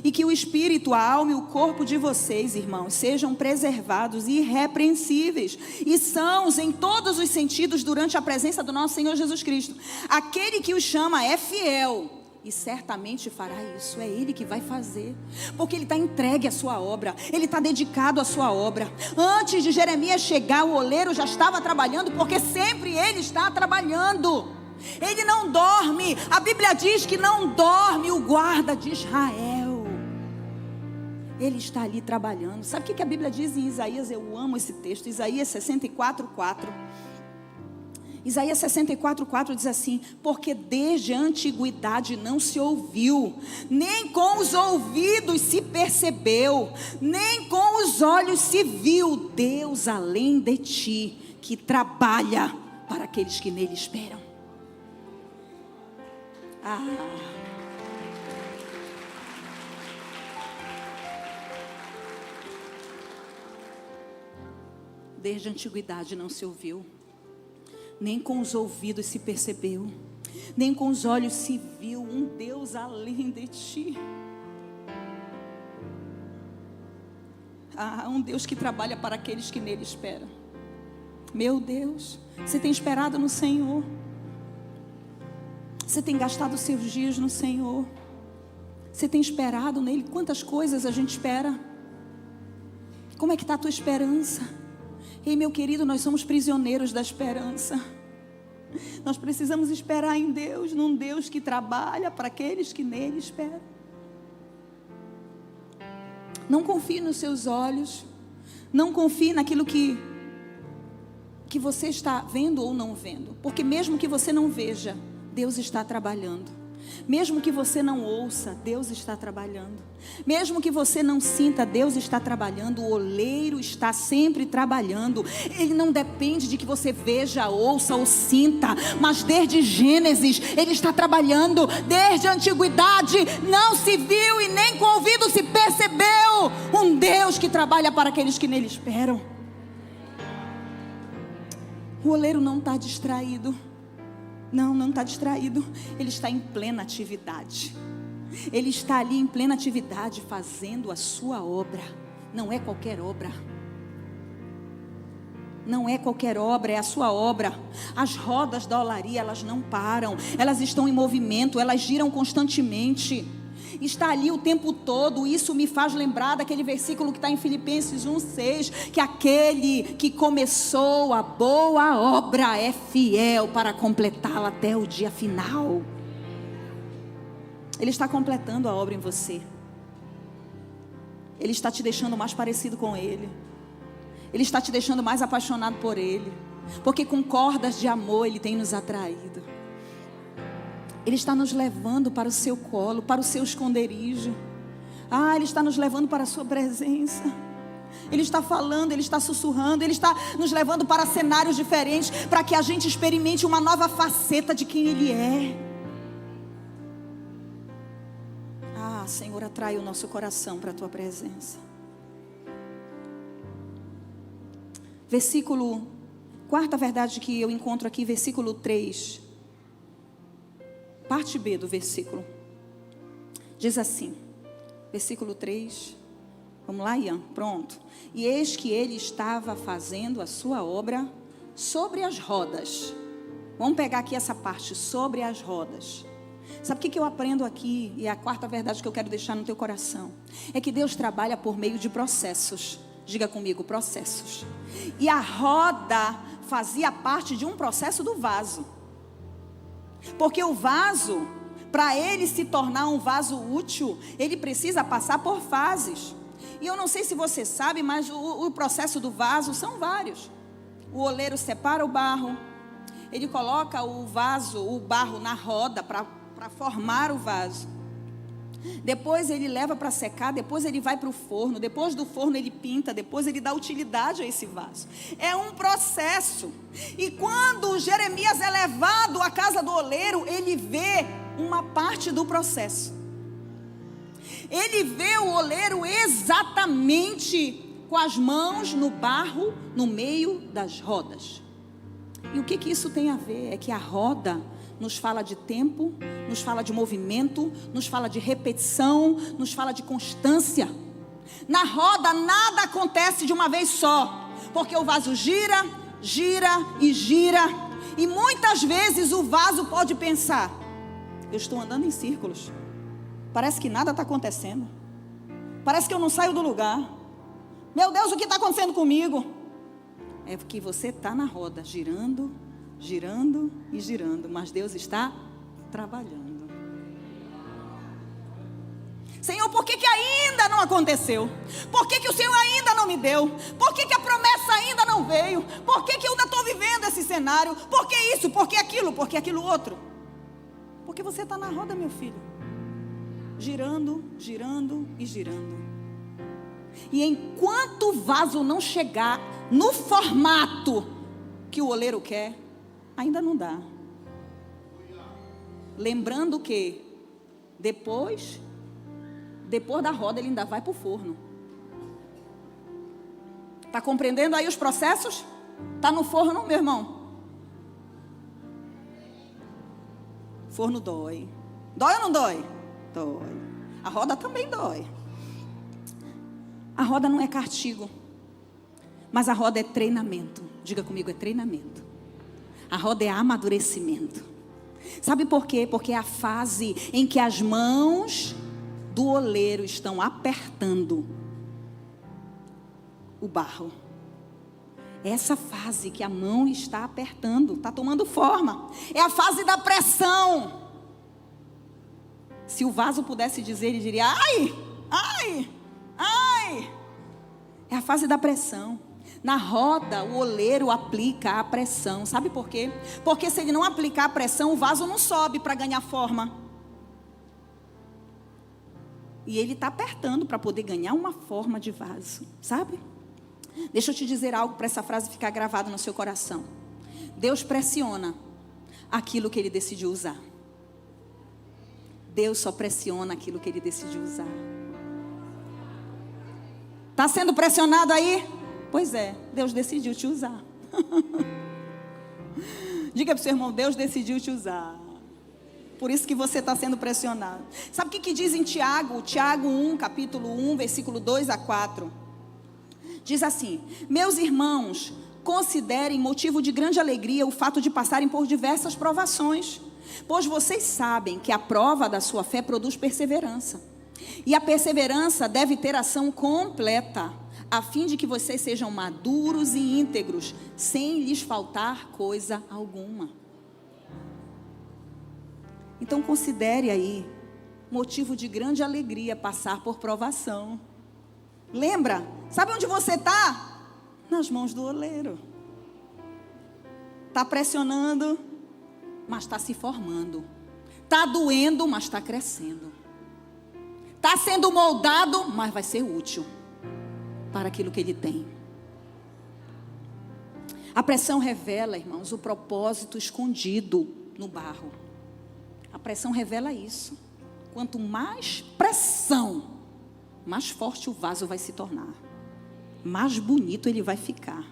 e que o espírito, a alma e o corpo de vocês, irmãos, sejam preservados irrepreensíveis e sãos em todos os sentidos durante a presença do nosso Senhor Jesus Cristo. Aquele que os chama é fiel e certamente fará isso. É Ele que vai fazer, porque Ele está entregue à sua obra, Ele está dedicado à sua obra. Antes de Jeremias chegar, o oleiro já estava trabalhando, porque sempre Ele está trabalhando. Ele não dorme. A Bíblia diz que não dorme o guarda de Israel. Ele está ali trabalhando. Sabe o que a Bíblia diz em Isaías? Eu amo esse texto, Isaías 64:4. Isaías 64:4 diz assim: porque desde a antiguidade não se ouviu, nem com os ouvidos se percebeu, nem com os olhos se viu Deus além de ti, que trabalha para aqueles que nele esperam. Desde a antiguidade não se ouviu, nem com os ouvidos se percebeu, nem com os olhos se viu um Deus além de ti. Um Deus que trabalha para aqueles que nele esperam. Meu Deus, você tem esperado no Senhor? Você tem gastado seus dias no Senhor? Você tem esperado nele? Quantas coisas a gente espera? Como é que está a tua esperança? Ei, meu querido, nós somos prisioneiros da esperança. Nós precisamos esperar em Deus, num Deus que trabalha para aqueles que nele esperam. Não confie nos seus olhos, não confie naquilo que você está vendo ou não vendo, porque mesmo que você não veja, Deus está trabalhando. Mesmo que você não ouça, Deus está trabalhando. Mesmo que você não sinta, Deus está trabalhando. O oleiro está sempre trabalhando. Ele não depende de que você veja, ouça ou sinta, mas desde Gênesis Ele está trabalhando. Desde a antiguidade não se viu e nem com o ouvido se percebeu um Deus que trabalha para aqueles que nele esperam. O oleiro não está distraído. Não está distraído. Ele está em plena atividade. Ele está ali em plena atividade, fazendo a sua obra. Não é qualquer obra. Não é qualquer obra, é a sua obra. As rodas da olaria, elas não param. Elas estão em movimento, elas giram constantemente. Está ali o tempo todo. Isso me faz lembrar daquele versículo que está em Filipenses 1:6, que aquele que começou a boa obra é fiel para completá-la até o dia final. Ele está completando a obra em você. Ele está te deixando mais parecido com Ele. Ele está te deixando mais apaixonado por Ele, porque com cordas de amor Ele tem nos atraído. Ele está nos levando para o seu colo, para o seu esconderijo. Ele está nos levando para a sua presença. Ele está falando, Ele está sussurrando, Ele está nos levando para cenários diferentes, para que a gente experimente uma nova faceta de quem Ele é. Senhor, atrai o nosso coração para a Tua presença. Quarta verdade que eu encontro aqui, versículo 3. Parte B do versículo. Diz assim, versículo 3. Vamos lá, Ian? Pronto. E eis que ele estava fazendo a sua obra sobre as rodas. Vamos pegar aqui essa parte, sobre as rodas. Sabe o que eu aprendo aqui? E a quarta verdade que eu quero deixar no teu coração é que Deus trabalha por meio de processos. Diga comigo, processos. E a roda fazia parte de um processo do vaso. Porque o vaso, para ele se tornar um vaso útil, ele precisa passar por fases. E eu não sei se você sabe, mas o processo do vaso são vários. O oleiro separa o barro, ele coloca o barro na roda para formar o vaso. Depois ele leva para secar, depois ele vai para o forno, depois do forno ele pinta, depois ele dá utilidade a esse vaso. É um processo. E quando Jeremias é levado à casa do oleiro, ele vê uma parte do processo. Ele vê o oleiro exatamente com as mãos no barro, no meio das rodas. E o que isso tem a ver? É que a roda nos fala de tempo, nos fala de movimento, nos fala de repetição, nos fala de constância. Na roda nada acontece de uma vez só, porque o vaso gira, gira e gira. E muitas vezes o vaso pode pensar: eu estou andando em círculos, parece que nada está acontecendo, parece que eu não saio do lugar. Meu Deus, o que está acontecendo comigo? É porque você está na roda, girando, girando e girando, mas Deus está trabalhando. Senhor, por que ainda não aconteceu? Por que o Senhor ainda não me deu? Por que a promessa ainda não veio? Por que eu ainda estou vivendo esse cenário? Por que isso? Por que aquilo? Por que aquilo outro? Porque você está na roda, meu filho, girando, girando e girando. E enquanto o vaso não chegar no formato que o oleiro quer, ainda não dá. Lembrando que depois da roda ele ainda vai para o forno. Está compreendendo aí os processos? Está no forno, meu irmão? Forno dói. Dói ou não dói? Dói. A roda também dói. A roda não é castigo, mas a roda é treinamento. Diga comigo, é treinamento. A roda é amadurecimento. Sabe por quê? Porque é a fase em que as mãos do oleiro estão apertando o barro. É essa fase que a mão está apertando, está tomando forma. É a fase da pressão. Se o vaso pudesse dizer, ele diria: ai, ai, ai. É a fase da pressão. Na roda, o oleiro aplica a pressão. Sabe por quê? Porque se ele não aplicar a pressão, o vaso não sobe para ganhar forma. E Ele está apertando para poder ganhar uma forma de vaso, sabe? Deixa eu te dizer algo para essa frase ficar gravada no seu coração. Deus pressiona aquilo que Ele decidiu usar. Deus só pressiona aquilo que Ele decidiu usar. Está sendo pressionado aí? Pois é, Deus decidiu te usar. Diga para o seu irmão, Deus decidiu te usar. Por isso que você está sendo pressionado. Sabe o que diz em Tiago? Tiago 1, capítulo 1, versículo 2 a 4. Diz assim: meus irmãos, considerem motivo de grande alegria o fato de passarem por diversas provações, pois vocês sabem que a prova da sua fé produz perseverança. E a perseverança deve ter ação completa, a fim de que vocês sejam maduros e íntegros, sem lhes faltar coisa alguma. Então considere aí, motivo de grande alegria passar por provação. Lembra? Sabe onde você está? Nas mãos do oleiro. Está pressionando, mas está se formando. Está doendo, mas está crescendo. Está sendo moldado, mas vai ser útil para aquilo que Ele tem. A pressão revela, irmãos, o propósito escondido no barro. A pressão revela isso. Quanto mais pressão, mais forte o vaso vai se tornar. Mais bonito ele vai ficar.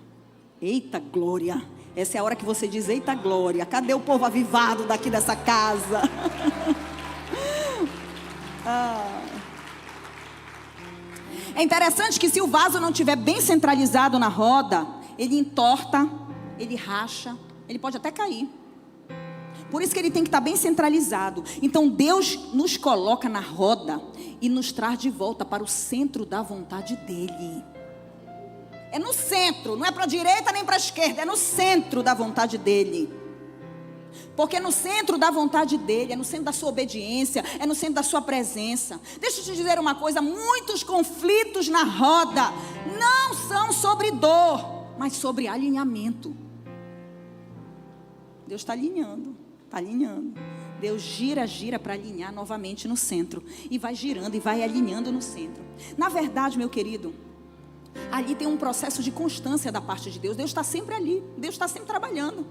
Eita glória. Essa é a hora que você diz, eita glória. Cadê o povo avivado daqui dessa casa? É interessante que se o vaso não estiver bem centralizado na roda, ele entorta, ele racha, ele pode até cair. Por isso que ele tem que estar bem centralizado. Então Deus nos coloca na roda e nos traz de volta para o centro da vontade dEle. É no centro, não é para a direita nem para a esquerda, é no centro da vontade dEle. Porque no centro da vontade dEle, é no centro da sua obediência, é no centro da sua presença. Deixa eu te dizer uma coisa, muitos conflitos na roda não são sobre dor, mas sobre alinhamento. Deus está alinhando. Está alinhando. Deus gira para alinhar novamente no centro. E vai girando e vai alinhando no centro. Na verdade, meu querido, ali tem um processo de constância da parte de Deus. Deus está sempre ali. Deus está sempre trabalhando.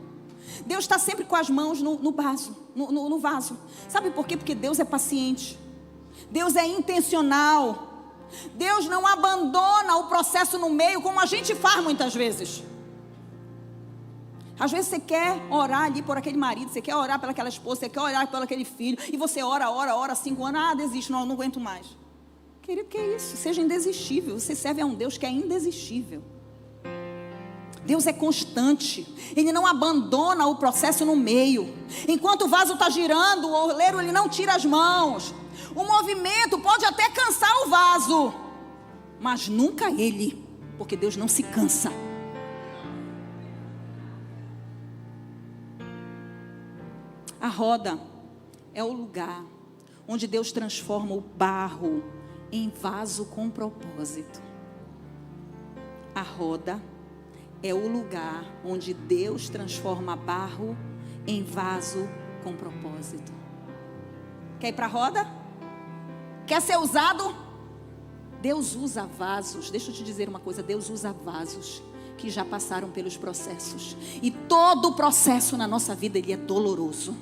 Deus está sempre com as mãos no vaso. Sabe por quê? Porque Deus é paciente. Deus é intencional. Deus não abandona o processo no meio, como a gente faz muitas vezes. Às vezes você quer orar ali por aquele marido, você quer orar pelaquela esposa, você quer orar por aquele filho, e você ora 5 anos, desisto, não aguento mais. Querido, que é isso? Seja indesistível. Você serve a um Deus que é indesistível. Deus é constante. Ele não abandona o processo no meio. Enquanto o vaso está girando, o oleiro ele não tira as mãos. O movimento pode até cansar o vaso, mas nunca ele, porque Deus não se cansa. A roda é o lugar onde Deus transforma o barro em vaso com propósito. A roda é o lugar onde Deus transforma barro em vaso com propósito. Quer ir para a roda? Quer ser usado? Deus usa vasos. Deixa eu te dizer uma coisa. Deus usa vasos que já passaram pelos processos. E todo o processo na nossa vida, ele é doloroso.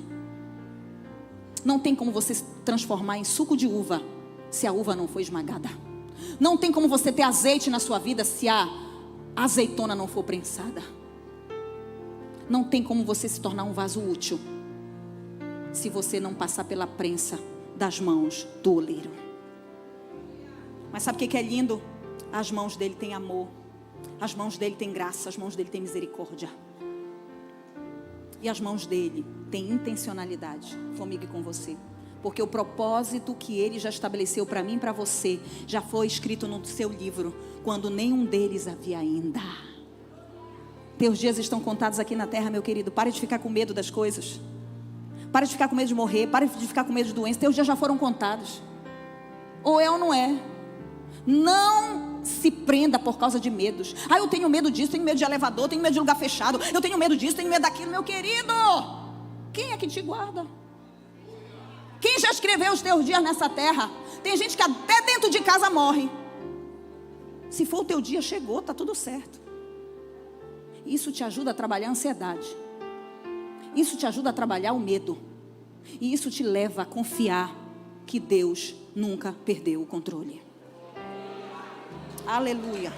Não tem como você se transformar em suco de uva se a uva não for esmagada. Não tem como você ter azeite na sua vida se a azeitona não for prensada. Não tem como você se tornar um vaso útil se você não passar pela prensa das mãos do oleiro. Mas sabe o que é lindo? As mãos dele têm amor, as mãos dele têm graça, as mãos dele têm misericórdia. E as mãos dele têm intencionalidade comigo e com você. Porque o propósito que ele já estabeleceu para mim e para você já foi escrito no seu livro, quando nenhum deles havia ainda. Teus dias estão contados aqui na terra, meu querido. Pare de ficar com medo das coisas. Pare de ficar com medo de morrer. Pare de ficar com medo de doença. Teus dias já foram contados. Ou é ou não é. Não se prenda por causa de medos. Eu tenho medo disso, tenho medo de elevador, tenho medo de lugar fechado, eu tenho medo disso, tenho medo daquilo. Meu querido, quem é que te guarda? Quem já escreveu os teus dias nessa terra? Tem gente que até dentro de casa morre. Se for o teu dia, chegou, está tudo certo. Isso te ajuda a trabalhar a ansiedade. Isso te ajuda a trabalhar o medo. E isso te leva a confiar que Deus nunca perdeu o controle. Aleluia.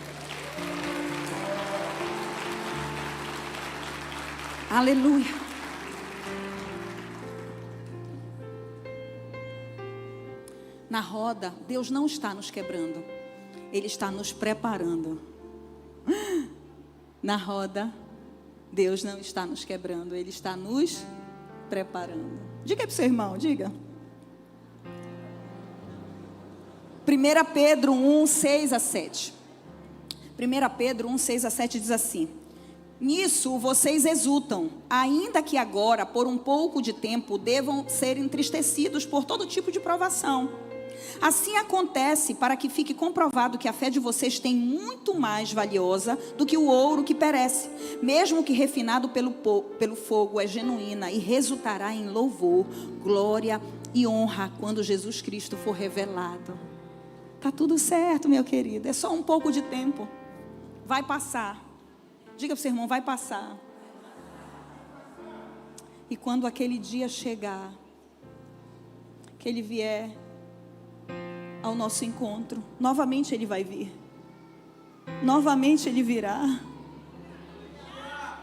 Aleluia. Na roda, Deus não está nos quebrando. Ele está nos preparando. Na roda, Deus não está nos quebrando. Ele está nos preparando. Diga aí para o seu irmão, diga. 1 Pedro 1, 6 a 7. 1 Pedro 1, 6 a 7 diz assim: nisso vocês exultam, ainda que agora, por um pouco de tempo, devam ser entristecidos por todo tipo de provação. Assim acontece para que fique comprovado que a fé de vocês tem muito mais valiosa do que o ouro que perece, mesmo que refinado pelo fogo, é genuína e resultará em louvor, glória e honra quando Jesus Cristo for revelado. Está tudo certo, meu querido, é só um pouco de tempo, vai passar. Diga para o seu irmão, vai passar. E quando aquele dia chegar, que ele vier ao nosso encontro, novamente ele vai vir. Novamente ele virá.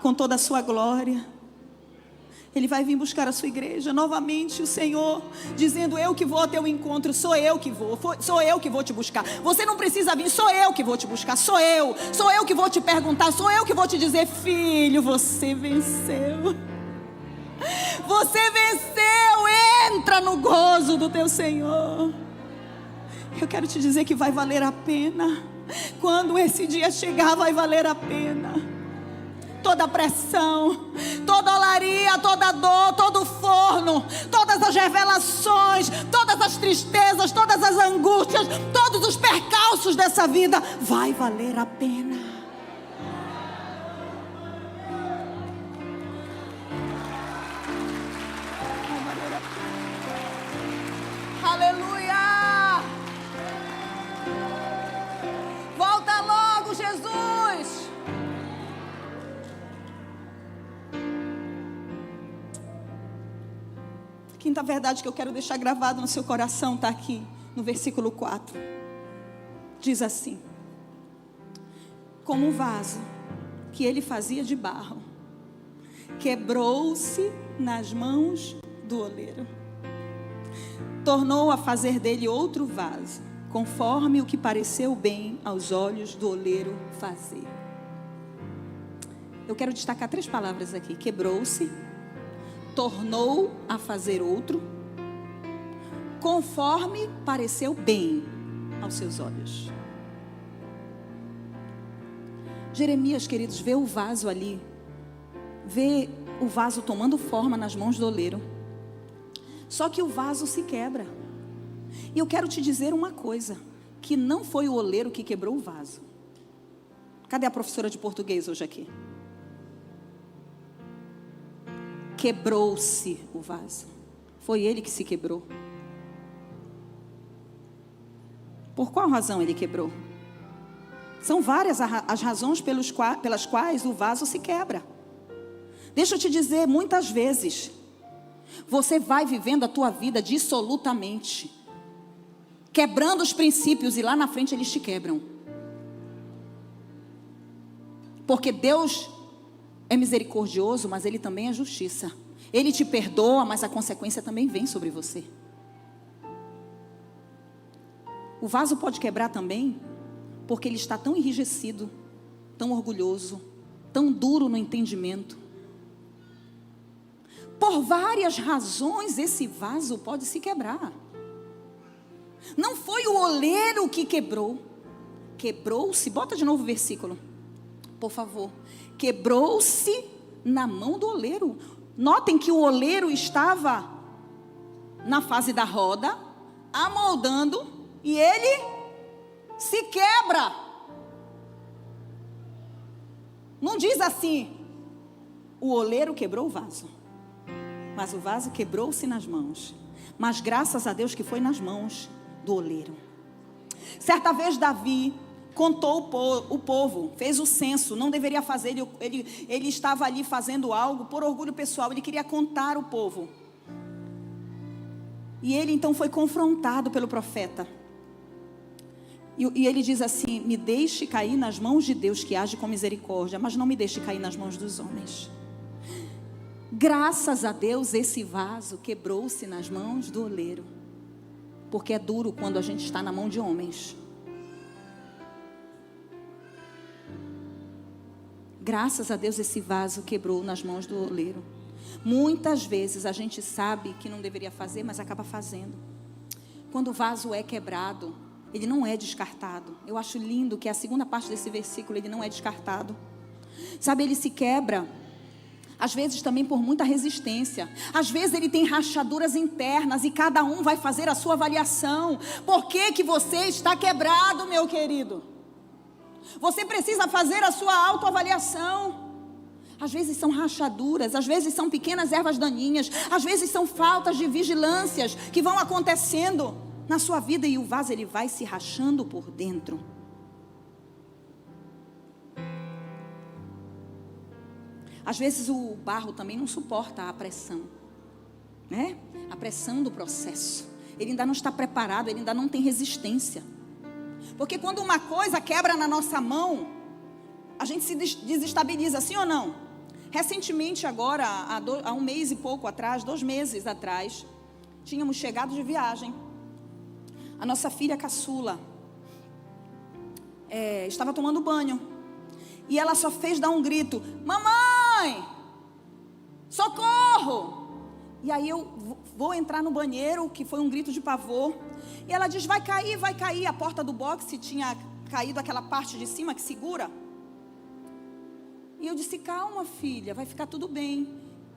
Com toda a sua glória. Ele vai vir buscar a sua igreja. Novamente o Senhor dizendo: eu que vou ao teu encontro. Sou eu que vou. Sou eu que vou te buscar. Você não precisa vir. Sou eu que vou te buscar. Sou eu que vou te perguntar. Sou eu que vou te dizer: filho, você venceu. Você venceu. Entra no gozo do teu Senhor. Eu quero te dizer que vai valer a pena. Quando esse dia chegar, vai valer a pena. Toda pressão, toda olaria, toda dor, todo forno, todas as revelações, todas as tristezas, todas as angústias, todos os percalços dessa vida, vai valer a pena. Aleluia! Volta logo, Jesus! A quinta verdade que eu quero deixar gravado no seu coração está aqui, no versículo 4. Diz assim: como um vaso que ele fazia de barro, quebrou-se nas mãos do oleiro, tornou a fazer dele outro vaso, conforme o que pareceu bem aos olhos do oleiro fazer. Eu quero destacar 3 palavras aqui: quebrou-se, tornou a fazer outro, conforme pareceu bem aos seus olhos. Jeremias, queridos, vê o vaso ali, vê o vaso tomando forma nas mãos do oleiro. Só que o vaso se quebra. E eu quero te dizer uma coisa: que não foi o oleiro que quebrou o vaso. Cadê a professora de português hoje aqui? Quebrou-se o vaso. Foi ele que se quebrou. Por qual razão ele quebrou? São várias as razões pelas quais o vaso se quebra. Deixa eu te dizer, muitas vezes você vai vivendo a tua vida dissolutamente, quebrando os princípios, e lá na frente eles te quebram. Porque Deus é misericordioso, mas Ele também é justiça. Ele te perdoa, mas a consequência também vem sobre você. O vaso pode quebrar também, porque ele está tão enrijecido, tão orgulhoso, tão duro no entendimento. Por várias razões esse vaso pode se quebrar. Não foi o oleiro que quebrou. Quebrou-se, bota de novo o versículo, por favor. Quebrou-se na mão do oleiro. Notem que o oleiro estava na fase da roda, amoldando, e ele se quebra. Não diz assim: o oleiro quebrou o vaso, mas o vaso quebrou-se nas mãos. Mas graças a Deus que foi nas mãos, do oleiro. Certa vez Davi contou o povo, fez o censo, não deveria fazer, ele estava ali fazendo algo por orgulho pessoal, ele queria contar o povo. E ele então foi confrontado pelo profeta. E ele diz assim: me deixe cair nas mãos de Deus que age com misericórdia, mas não me deixe cair nas mãos dos homens. Graças a Deus esse vaso quebrou-se nas mãos do oleiro, porque é duro quando a gente está na mão de homens. Graças a Deus esse vaso quebrou nas mãos do oleiro. Muitas vezes a gente sabe que não deveria fazer, mas acaba fazendo. Quando o vaso é quebrado, ele não é descartado. Eu acho lindo que a segunda parte desse versículo, ele não é descartado. Sabe, ele se quebra, às vezes também por muita resistência. Às vezes ele tem rachaduras internas e cada um vai fazer a sua avaliação. Por que que você está quebrado, meu querido? Você precisa fazer a sua autoavaliação. Às vezes são rachaduras, às vezes são pequenas ervas daninhas, às vezes são faltas de vigilâncias que vão acontecendo na sua vida e o vaso ele vai se rachando por dentro. Às vezes o barro também não suporta a pressão, né? A pressão do processo. Ele ainda não está preparado, ele ainda não tem resistência. Porque quando uma coisa quebra na nossa mão, a gente se desestabiliza, sim ou não? Recentemente agora, há um mês e pouco atrás, 2 meses atrás, tínhamos chegado de viagem. A nossa filha caçula estava tomando banho. E ela só fez dar um grito: mamãe, socorro! E aí eu vou entrar no banheiro, que foi um grito de pavor. E ela diz: vai cair, vai cair. A porta do boxe tinha caído aquela parte de cima que segura. E eu disse: calma, filha, vai ficar tudo bem.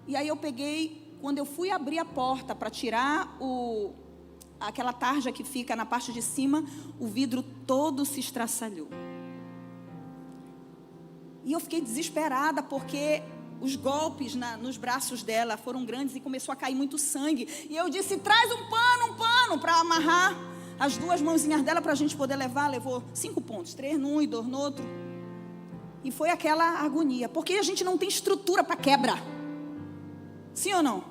E aí eu peguei, quando eu fui abrir a porta para tirar aquela tarja que fica na parte de cima, o vidro todo se estraçalhou. E eu fiquei desesperada porque os golpes nos braços dela foram grandes e começou a cair muito sangue. E eu disse: traz um pano para amarrar as 2 mãozinhas dela para a gente poder levar. Levou 5 pontos, 3 num e 2 no outro. E foi aquela agonia, porque a gente não tem estrutura para quebra. Sim ou não?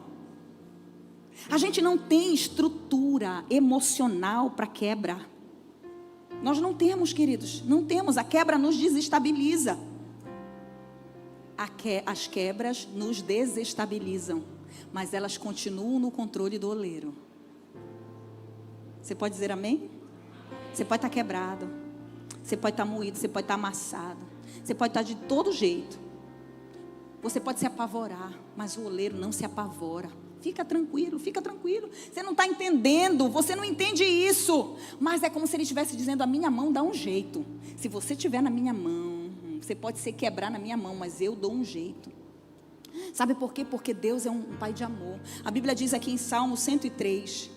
A gente não tem estrutura emocional para quebra. Nós não temos, queridos, não temos. A quebra nos desestabiliza. As quebras nos desestabilizam, mas elas continuam no controle do oleiro. Você pode dizer amém? Você pode estar quebrado, você pode estar moído, você pode estar amassado, você pode estar de todo jeito. Você pode se apavorar, mas o oleiro não se apavora. Fica tranquilo, fica tranquilo. Você não está entendendo, você não entende isso. Mas é como se ele estivesse dizendo: a minha mão dá um jeito. Se você estiver na minha mão, você pode se quebrar na minha mão, mas eu dou um jeito. Sabe por quê? Porque Deus é um pai de amor. A Bíblia diz aqui em Salmo 103,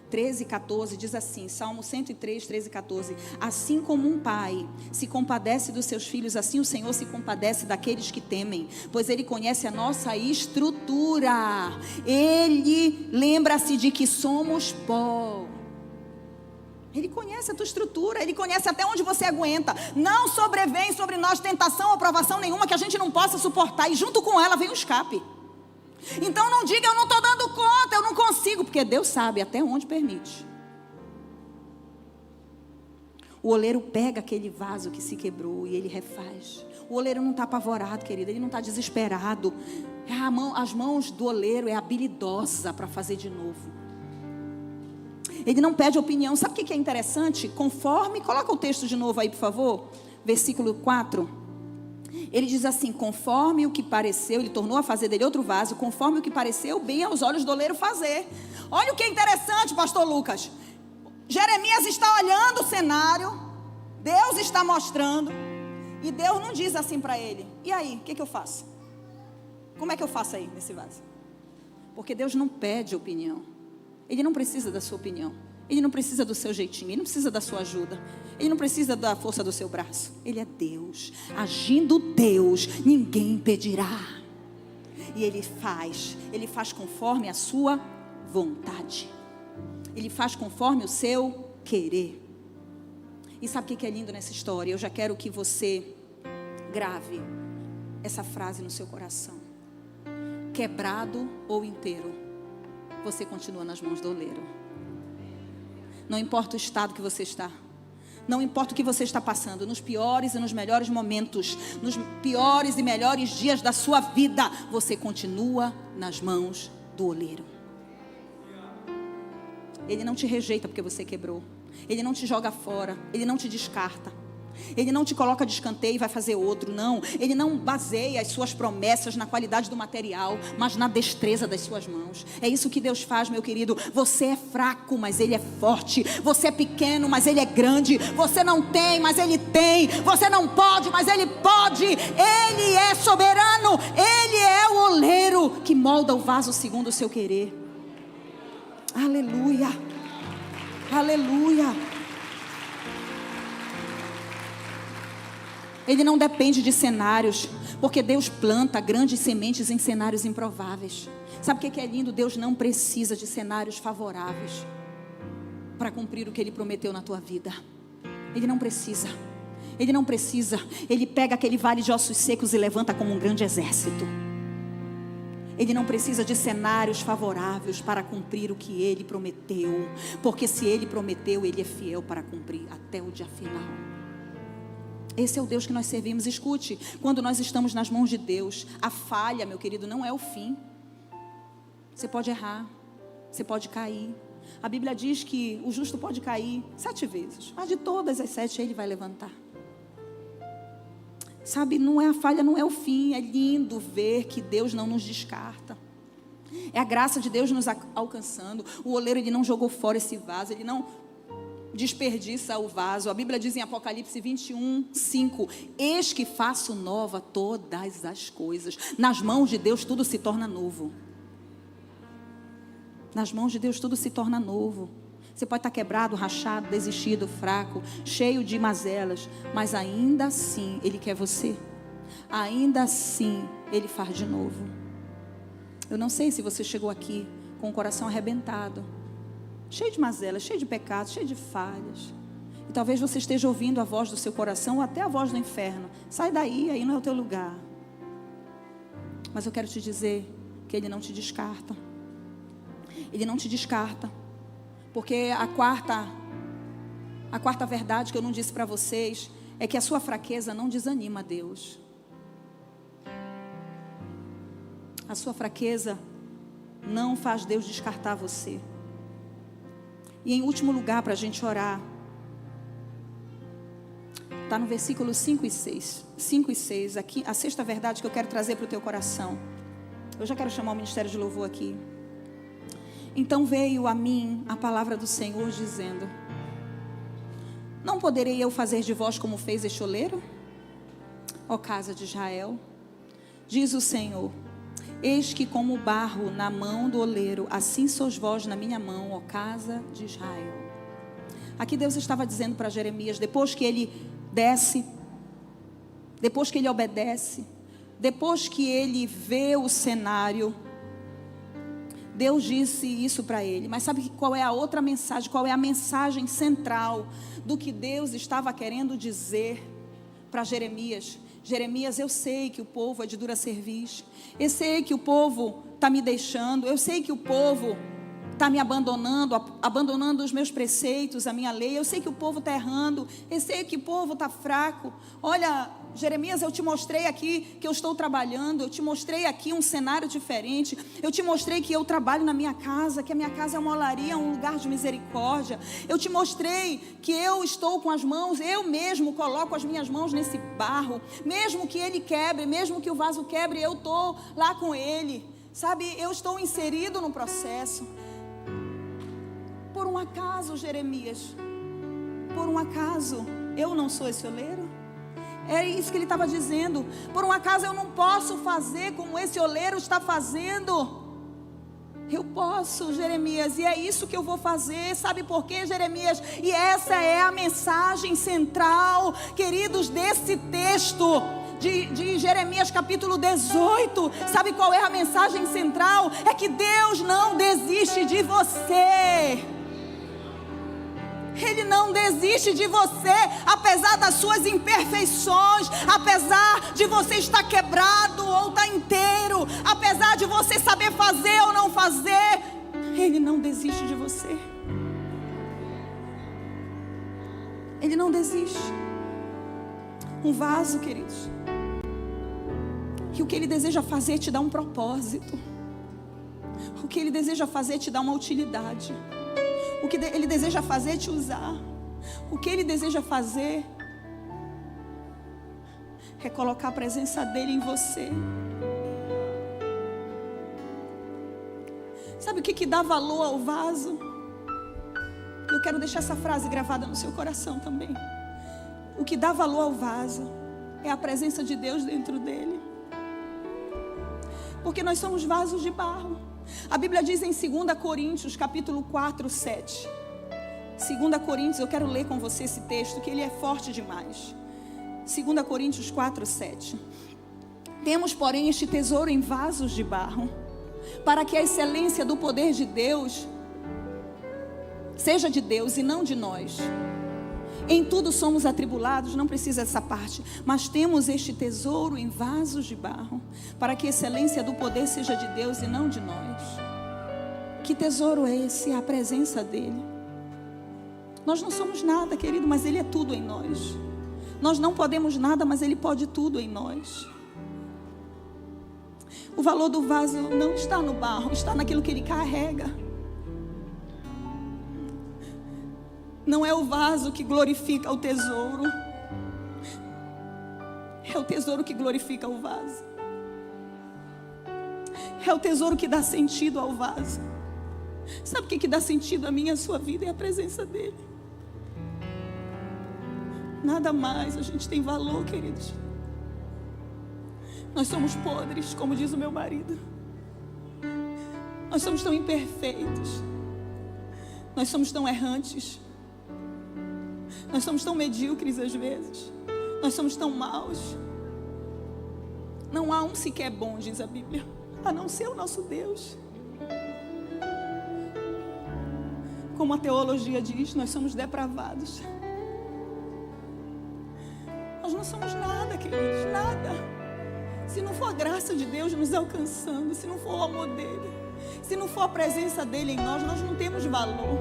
13 e 14, diz assim, Salmo 103, 13 e 14: assim como um pai se compadece dos seus filhos, assim o Senhor se compadece daqueles que temem, pois Ele conhece a nossa estrutura. Ele lembra-se de que somos pó. Ele conhece a tua estrutura, Ele conhece até onde você aguenta. Não sobrevém sobre nós tentação ou provação nenhuma que a gente não possa suportar, e junto com ela vem o escape. Então não diga: eu não estou dando conta, eu não consigo, porque Deus sabe até onde permite. O oleiro pega aquele vaso que se quebrou e ele refaz. O oleiro não está apavorado, querido, ele não está desesperado. As mãos do oleiro é habilidosa para fazer de novo. Ele não pede opinião. Sabe o que é interessante? Conforme, coloca o texto de novo aí, por favor, versículo 4. Ele diz assim: conforme o que pareceu, ele tornou a fazer dele outro vaso, conforme o que pareceu bem aos olhos do oleiro fazer. Olha o que é interessante, pastor Lucas. Jeremias está olhando o cenário, Deus está mostrando, e Deus não diz assim para ele: e aí, o que eu faço? Como é que eu faço aí nesse vaso? Porque Deus não pede opinião. Ele não precisa da sua opinião, Ele não precisa do seu jeitinho, Ele não precisa da sua ajuda, Ele não precisa da força do seu braço. Ele é Deus, agindo Deus, ninguém impedirá. E Ele faz conforme a sua vontade. Ele faz conforme o seu querer. E sabe o que é lindo nessa história? Eu já quero que você grave essa frase no seu coração. Quebrado ou inteiro, você continua nas mãos do oleiro. Não importa o estado que você está, não importa o que você está passando, nos piores e nos melhores momentos, nos piores e melhores dias da sua vida, você continua nas mãos do oleiro. Ele não te rejeita porque você quebrou. Ele não te joga fora, Ele não te descarta, Ele não te coloca de escanteio e vai fazer outro, não. Ele não baseia as suas promessas na qualidade do material, mas na destreza das suas mãos. É isso que Deus faz, meu querido. Você é fraco, mas Ele é forte. Você é pequeno, mas Ele é grande. Você não tem, mas Ele tem. Você não pode, mas Ele pode. Ele é soberano. Ele é o oleiro que molda o vaso segundo o seu querer. Aleluia. Aleluia. Ele não depende de cenários, porque Deus planta grandes sementes em cenários improváveis. Sabe o que é lindo? Deus não precisa de cenários favoráveis para cumprir o que Ele prometeu na tua vida. Ele não precisa. Ele não precisa. Ele pega aquele vale de ossos secos e levanta como um grande exército. Ele não precisa de cenários favoráveis para cumprir o que Ele prometeu. Porque se Ele prometeu, Ele é fiel para cumprir até o dia final. Esse é o Deus que nós servimos. Escute, quando nós estamos nas mãos de Deus, a falha, meu querido, não é o fim. Você pode errar, você pode cair. A Bíblia diz que o justo pode cair 7 vezes, mas de todas as 7 Ele vai levantar. Sabe, não é a falha, não é o fim. É lindo ver que Deus não nos descarta. É a graça de Deus nos alcançando. O oleiro, ele não jogou fora esse vaso, ele não desperdiça o vaso. A Bíblia diz em Apocalipse 21:5: eis que faço nova todas as coisas. Nas mãos de Deus tudo se torna novo. Nas mãos de Deus tudo se torna novo. Você pode estar quebrado, rachado, desistido, fraco, cheio de mazelas, mas ainda assim Ele quer você. Ainda assim Ele faz de novo. Eu não sei se você chegou aqui com o coração arrebentado, cheio de mazelas, cheio de pecados, cheio de falhas. E talvez você esteja ouvindo a voz do seu coração ou até a voz do inferno. Sai daí, aí não é o teu lugar. Mas eu quero te dizer que Ele não te descarta. Ele não te descarta. Porque a quarta verdade que eu não disse para vocês é que a sua fraqueza não desanima a Deus. A sua fraqueza não faz Deus descartar você. E em último lugar, para a gente orar, está no versículo 5 e 6. 5 e 6, aqui, a sexta verdade que eu quero trazer para o teu coração. Eu já quero chamar o ministério de louvor aqui. Então veio a mim a palavra do Senhor dizendo: não poderei eu fazer de vós como fez este oleiro, ó casa de Israel? Diz o Senhor: eis que como barro na mão do oleiro, assim sois vós na minha mão, ó casa de Israel. Aqui Deus estava dizendo para Jeremias, depois que ele desce, depois que ele obedece, depois que ele vê o cenário, Deus disse isso para ele. Mas sabe qual é a outra mensagem? Qual é a mensagem central do que Deus estava querendo dizer para Jeremias? Jeremias, eu sei que o povo é de dura cerviz. Eu sei que o povo está me deixando. Eu sei que o povo está me abandonando os meus preceitos, a minha lei. Eu sei que o povo está errando. Eu sei que o povo está fraco. Olha, Jeremias, eu te mostrei aqui que eu estou trabalhando. Eu te mostrei aqui um cenário diferente. Eu te mostrei que eu trabalho na minha casa, que a minha casa é uma olaria, um lugar de misericórdia. Eu te mostrei que eu estou com as mãos, eu mesmo coloco as minhas mãos nesse barro. Mesmo que ele quebre, mesmo que o vaso quebre, eu estou lá com ele. Sabe, eu estou inserido no processo. Por um acaso, Jeremias, por um acaso, eu não sou esse oleiro? É isso que ele estava dizendo. Por um acaso eu não posso fazer como esse oleiro está fazendo? Eu posso, Jeremias, e é isso que eu vou fazer. Sabe por quê, Jeremias? E essa é a mensagem central, queridos, desse texto de Jeremias capítulo 18. Sabe qual é a mensagem central? É que Deus não desiste de você. Ele não desiste de você, apesar das suas imperfeições, apesar de você estar quebrado ou estar inteiro, apesar de você saber fazer ou não fazer, Ele não desiste de você. Ele não desiste. Um vaso, queridos, que o que Ele deseja fazer é te dar um propósito. O que Ele deseja fazer é te dar uma utilidade. O que Ele deseja fazer é te usar. O que Ele deseja fazer é colocar a presença dEle em você. Sabe o que dá valor ao vaso? Eu quero deixar essa frase gravada no seu coração também. O que dá valor ao vaso é a presença de Deus dentro dele. Porque nós somos vasos de barro. A Bíblia diz em 2 Coríntios, capítulo 4, 7. 2 Coríntios, eu quero ler com você esse texto, que ele é forte demais. 2 Coríntios 4, 7. Temos, porém, este tesouro em vasos de barro, para que a excelência do poder de Deus seja de Deus e não de nós. Em tudo somos atribulados, não precisa essa parte, mas temos este tesouro em vasos de barro, para que a excelência do poder seja de Deus e não de nós. Que tesouro é esse? É a presença dEle. Nós não somos nada, querido, mas Ele é tudo em nós. Nós não podemos nada, mas Ele pode tudo em nós. O valor do vaso não está no barro, está naquilo que ele carrega. Não é o vaso que glorifica o tesouro, é o tesouro que glorifica o vaso. É o tesouro que dá sentido ao vaso. Sabe o que dá sentido à minha e à sua vida? É a presença dele. Nada mais a gente tem valor, queridos. Nós somos podres, como diz o meu marido. Nós somos tão imperfeitos. Nós somos tão errantes. Nós somos tão medíocres às vezes. Nós somos tão maus. Não há um sequer bom, diz a Bíblia, a não ser o nosso Deus. Como a teologia diz, nós somos depravados. Nós não somos nada, queridos, nada. Se não for a graça de Deus nos alcançando, se não for o amor dele, se não for a presença dele em nós, nós não temos valor.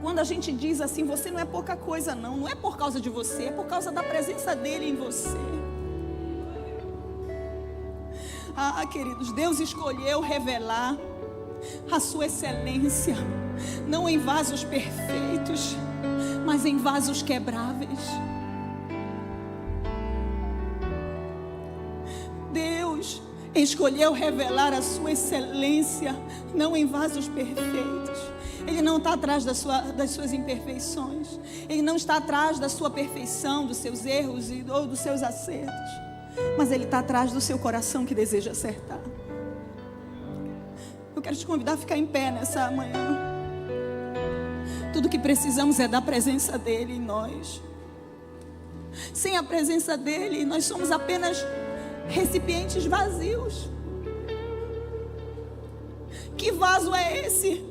Quando a gente diz assim, você não é pouca coisa não, não é por causa de você, é por causa da presença dele em você. Ah, queridos, Deus escolheu revelar a sua excelência, não em vasos perfeitos, mas em vasos quebráveis. Deus escolheu revelar a sua excelência, não em vasos perfeitos. Ele não está atrás das suas imperfeições. Ele não está atrás da sua perfeição, dos seus erros ou dos seus acertos. Mas Ele está atrás do seu coração que deseja acertar. Eu quero te convidar a ficar em pé nessa manhã. Tudo que precisamos é da presença dEle em nós. Sem a presença dEle, nós somos apenas recipientes vazios. Que vaso é esse?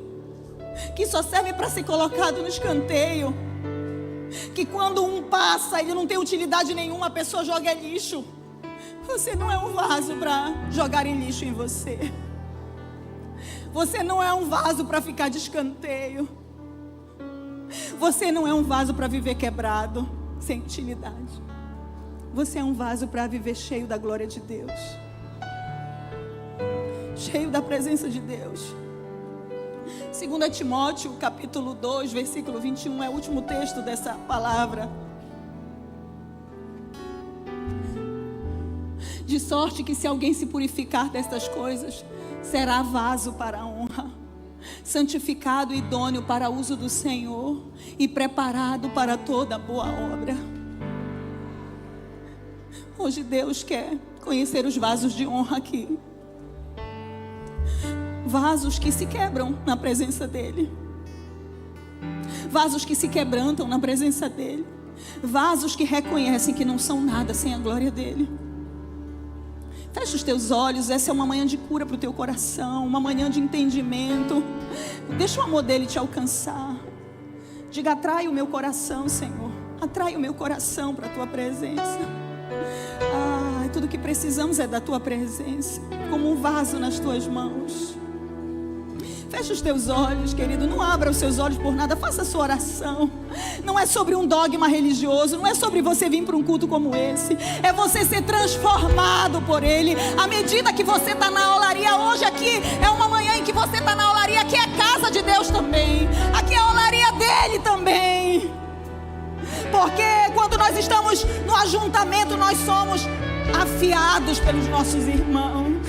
Que só serve para ser colocado no escanteio. Que quando um passa, ele não tem utilidade nenhuma, a pessoa joga lixo. Você não é um vaso para jogar em lixo em você. Você não é um vaso para ficar de escanteio. Você não é um vaso para viver quebrado, sem utilidade. Você é um vaso para viver cheio da glória de Deus, cheio da presença de Deus. 2 Timóteo, capítulo 2, versículo 21, é o último texto dessa palavra. De sorte que se alguém se purificar destas coisas, será vaso para a honra, santificado e idôneo para uso do Senhor e preparado para toda boa obra. Hoje Deus quer conhecer os vasos de honra aqui. Vasos que se quebram na presença dEle. Vasos que se quebrantam na presença dEle. Vasos que reconhecem que não são nada sem a glória dEle. Fecha os teus olhos, essa é uma manhã de cura para o teu coração, uma manhã de entendimento. Deixa o amor dEle te alcançar. Diga: atrai o meu coração, Senhor. Atrai o meu coração para a tua presença. Tudo que precisamos é da tua presença, como um vaso nas tuas mãos. Fecha os teus olhos, querido. Não abra os seus olhos por nada. Faça a sua oração. Não é sobre um dogma religioso. Não é sobre você vir para um culto como esse. É você ser transformado por Ele. À medida que você está na olaria, hoje aqui é uma manhã em que você está na olaria. Aqui é casa de Deus também. Aqui é a olaria dele também. Porque quando nós estamos no ajuntamento, nós somos afiados pelos nossos irmãos.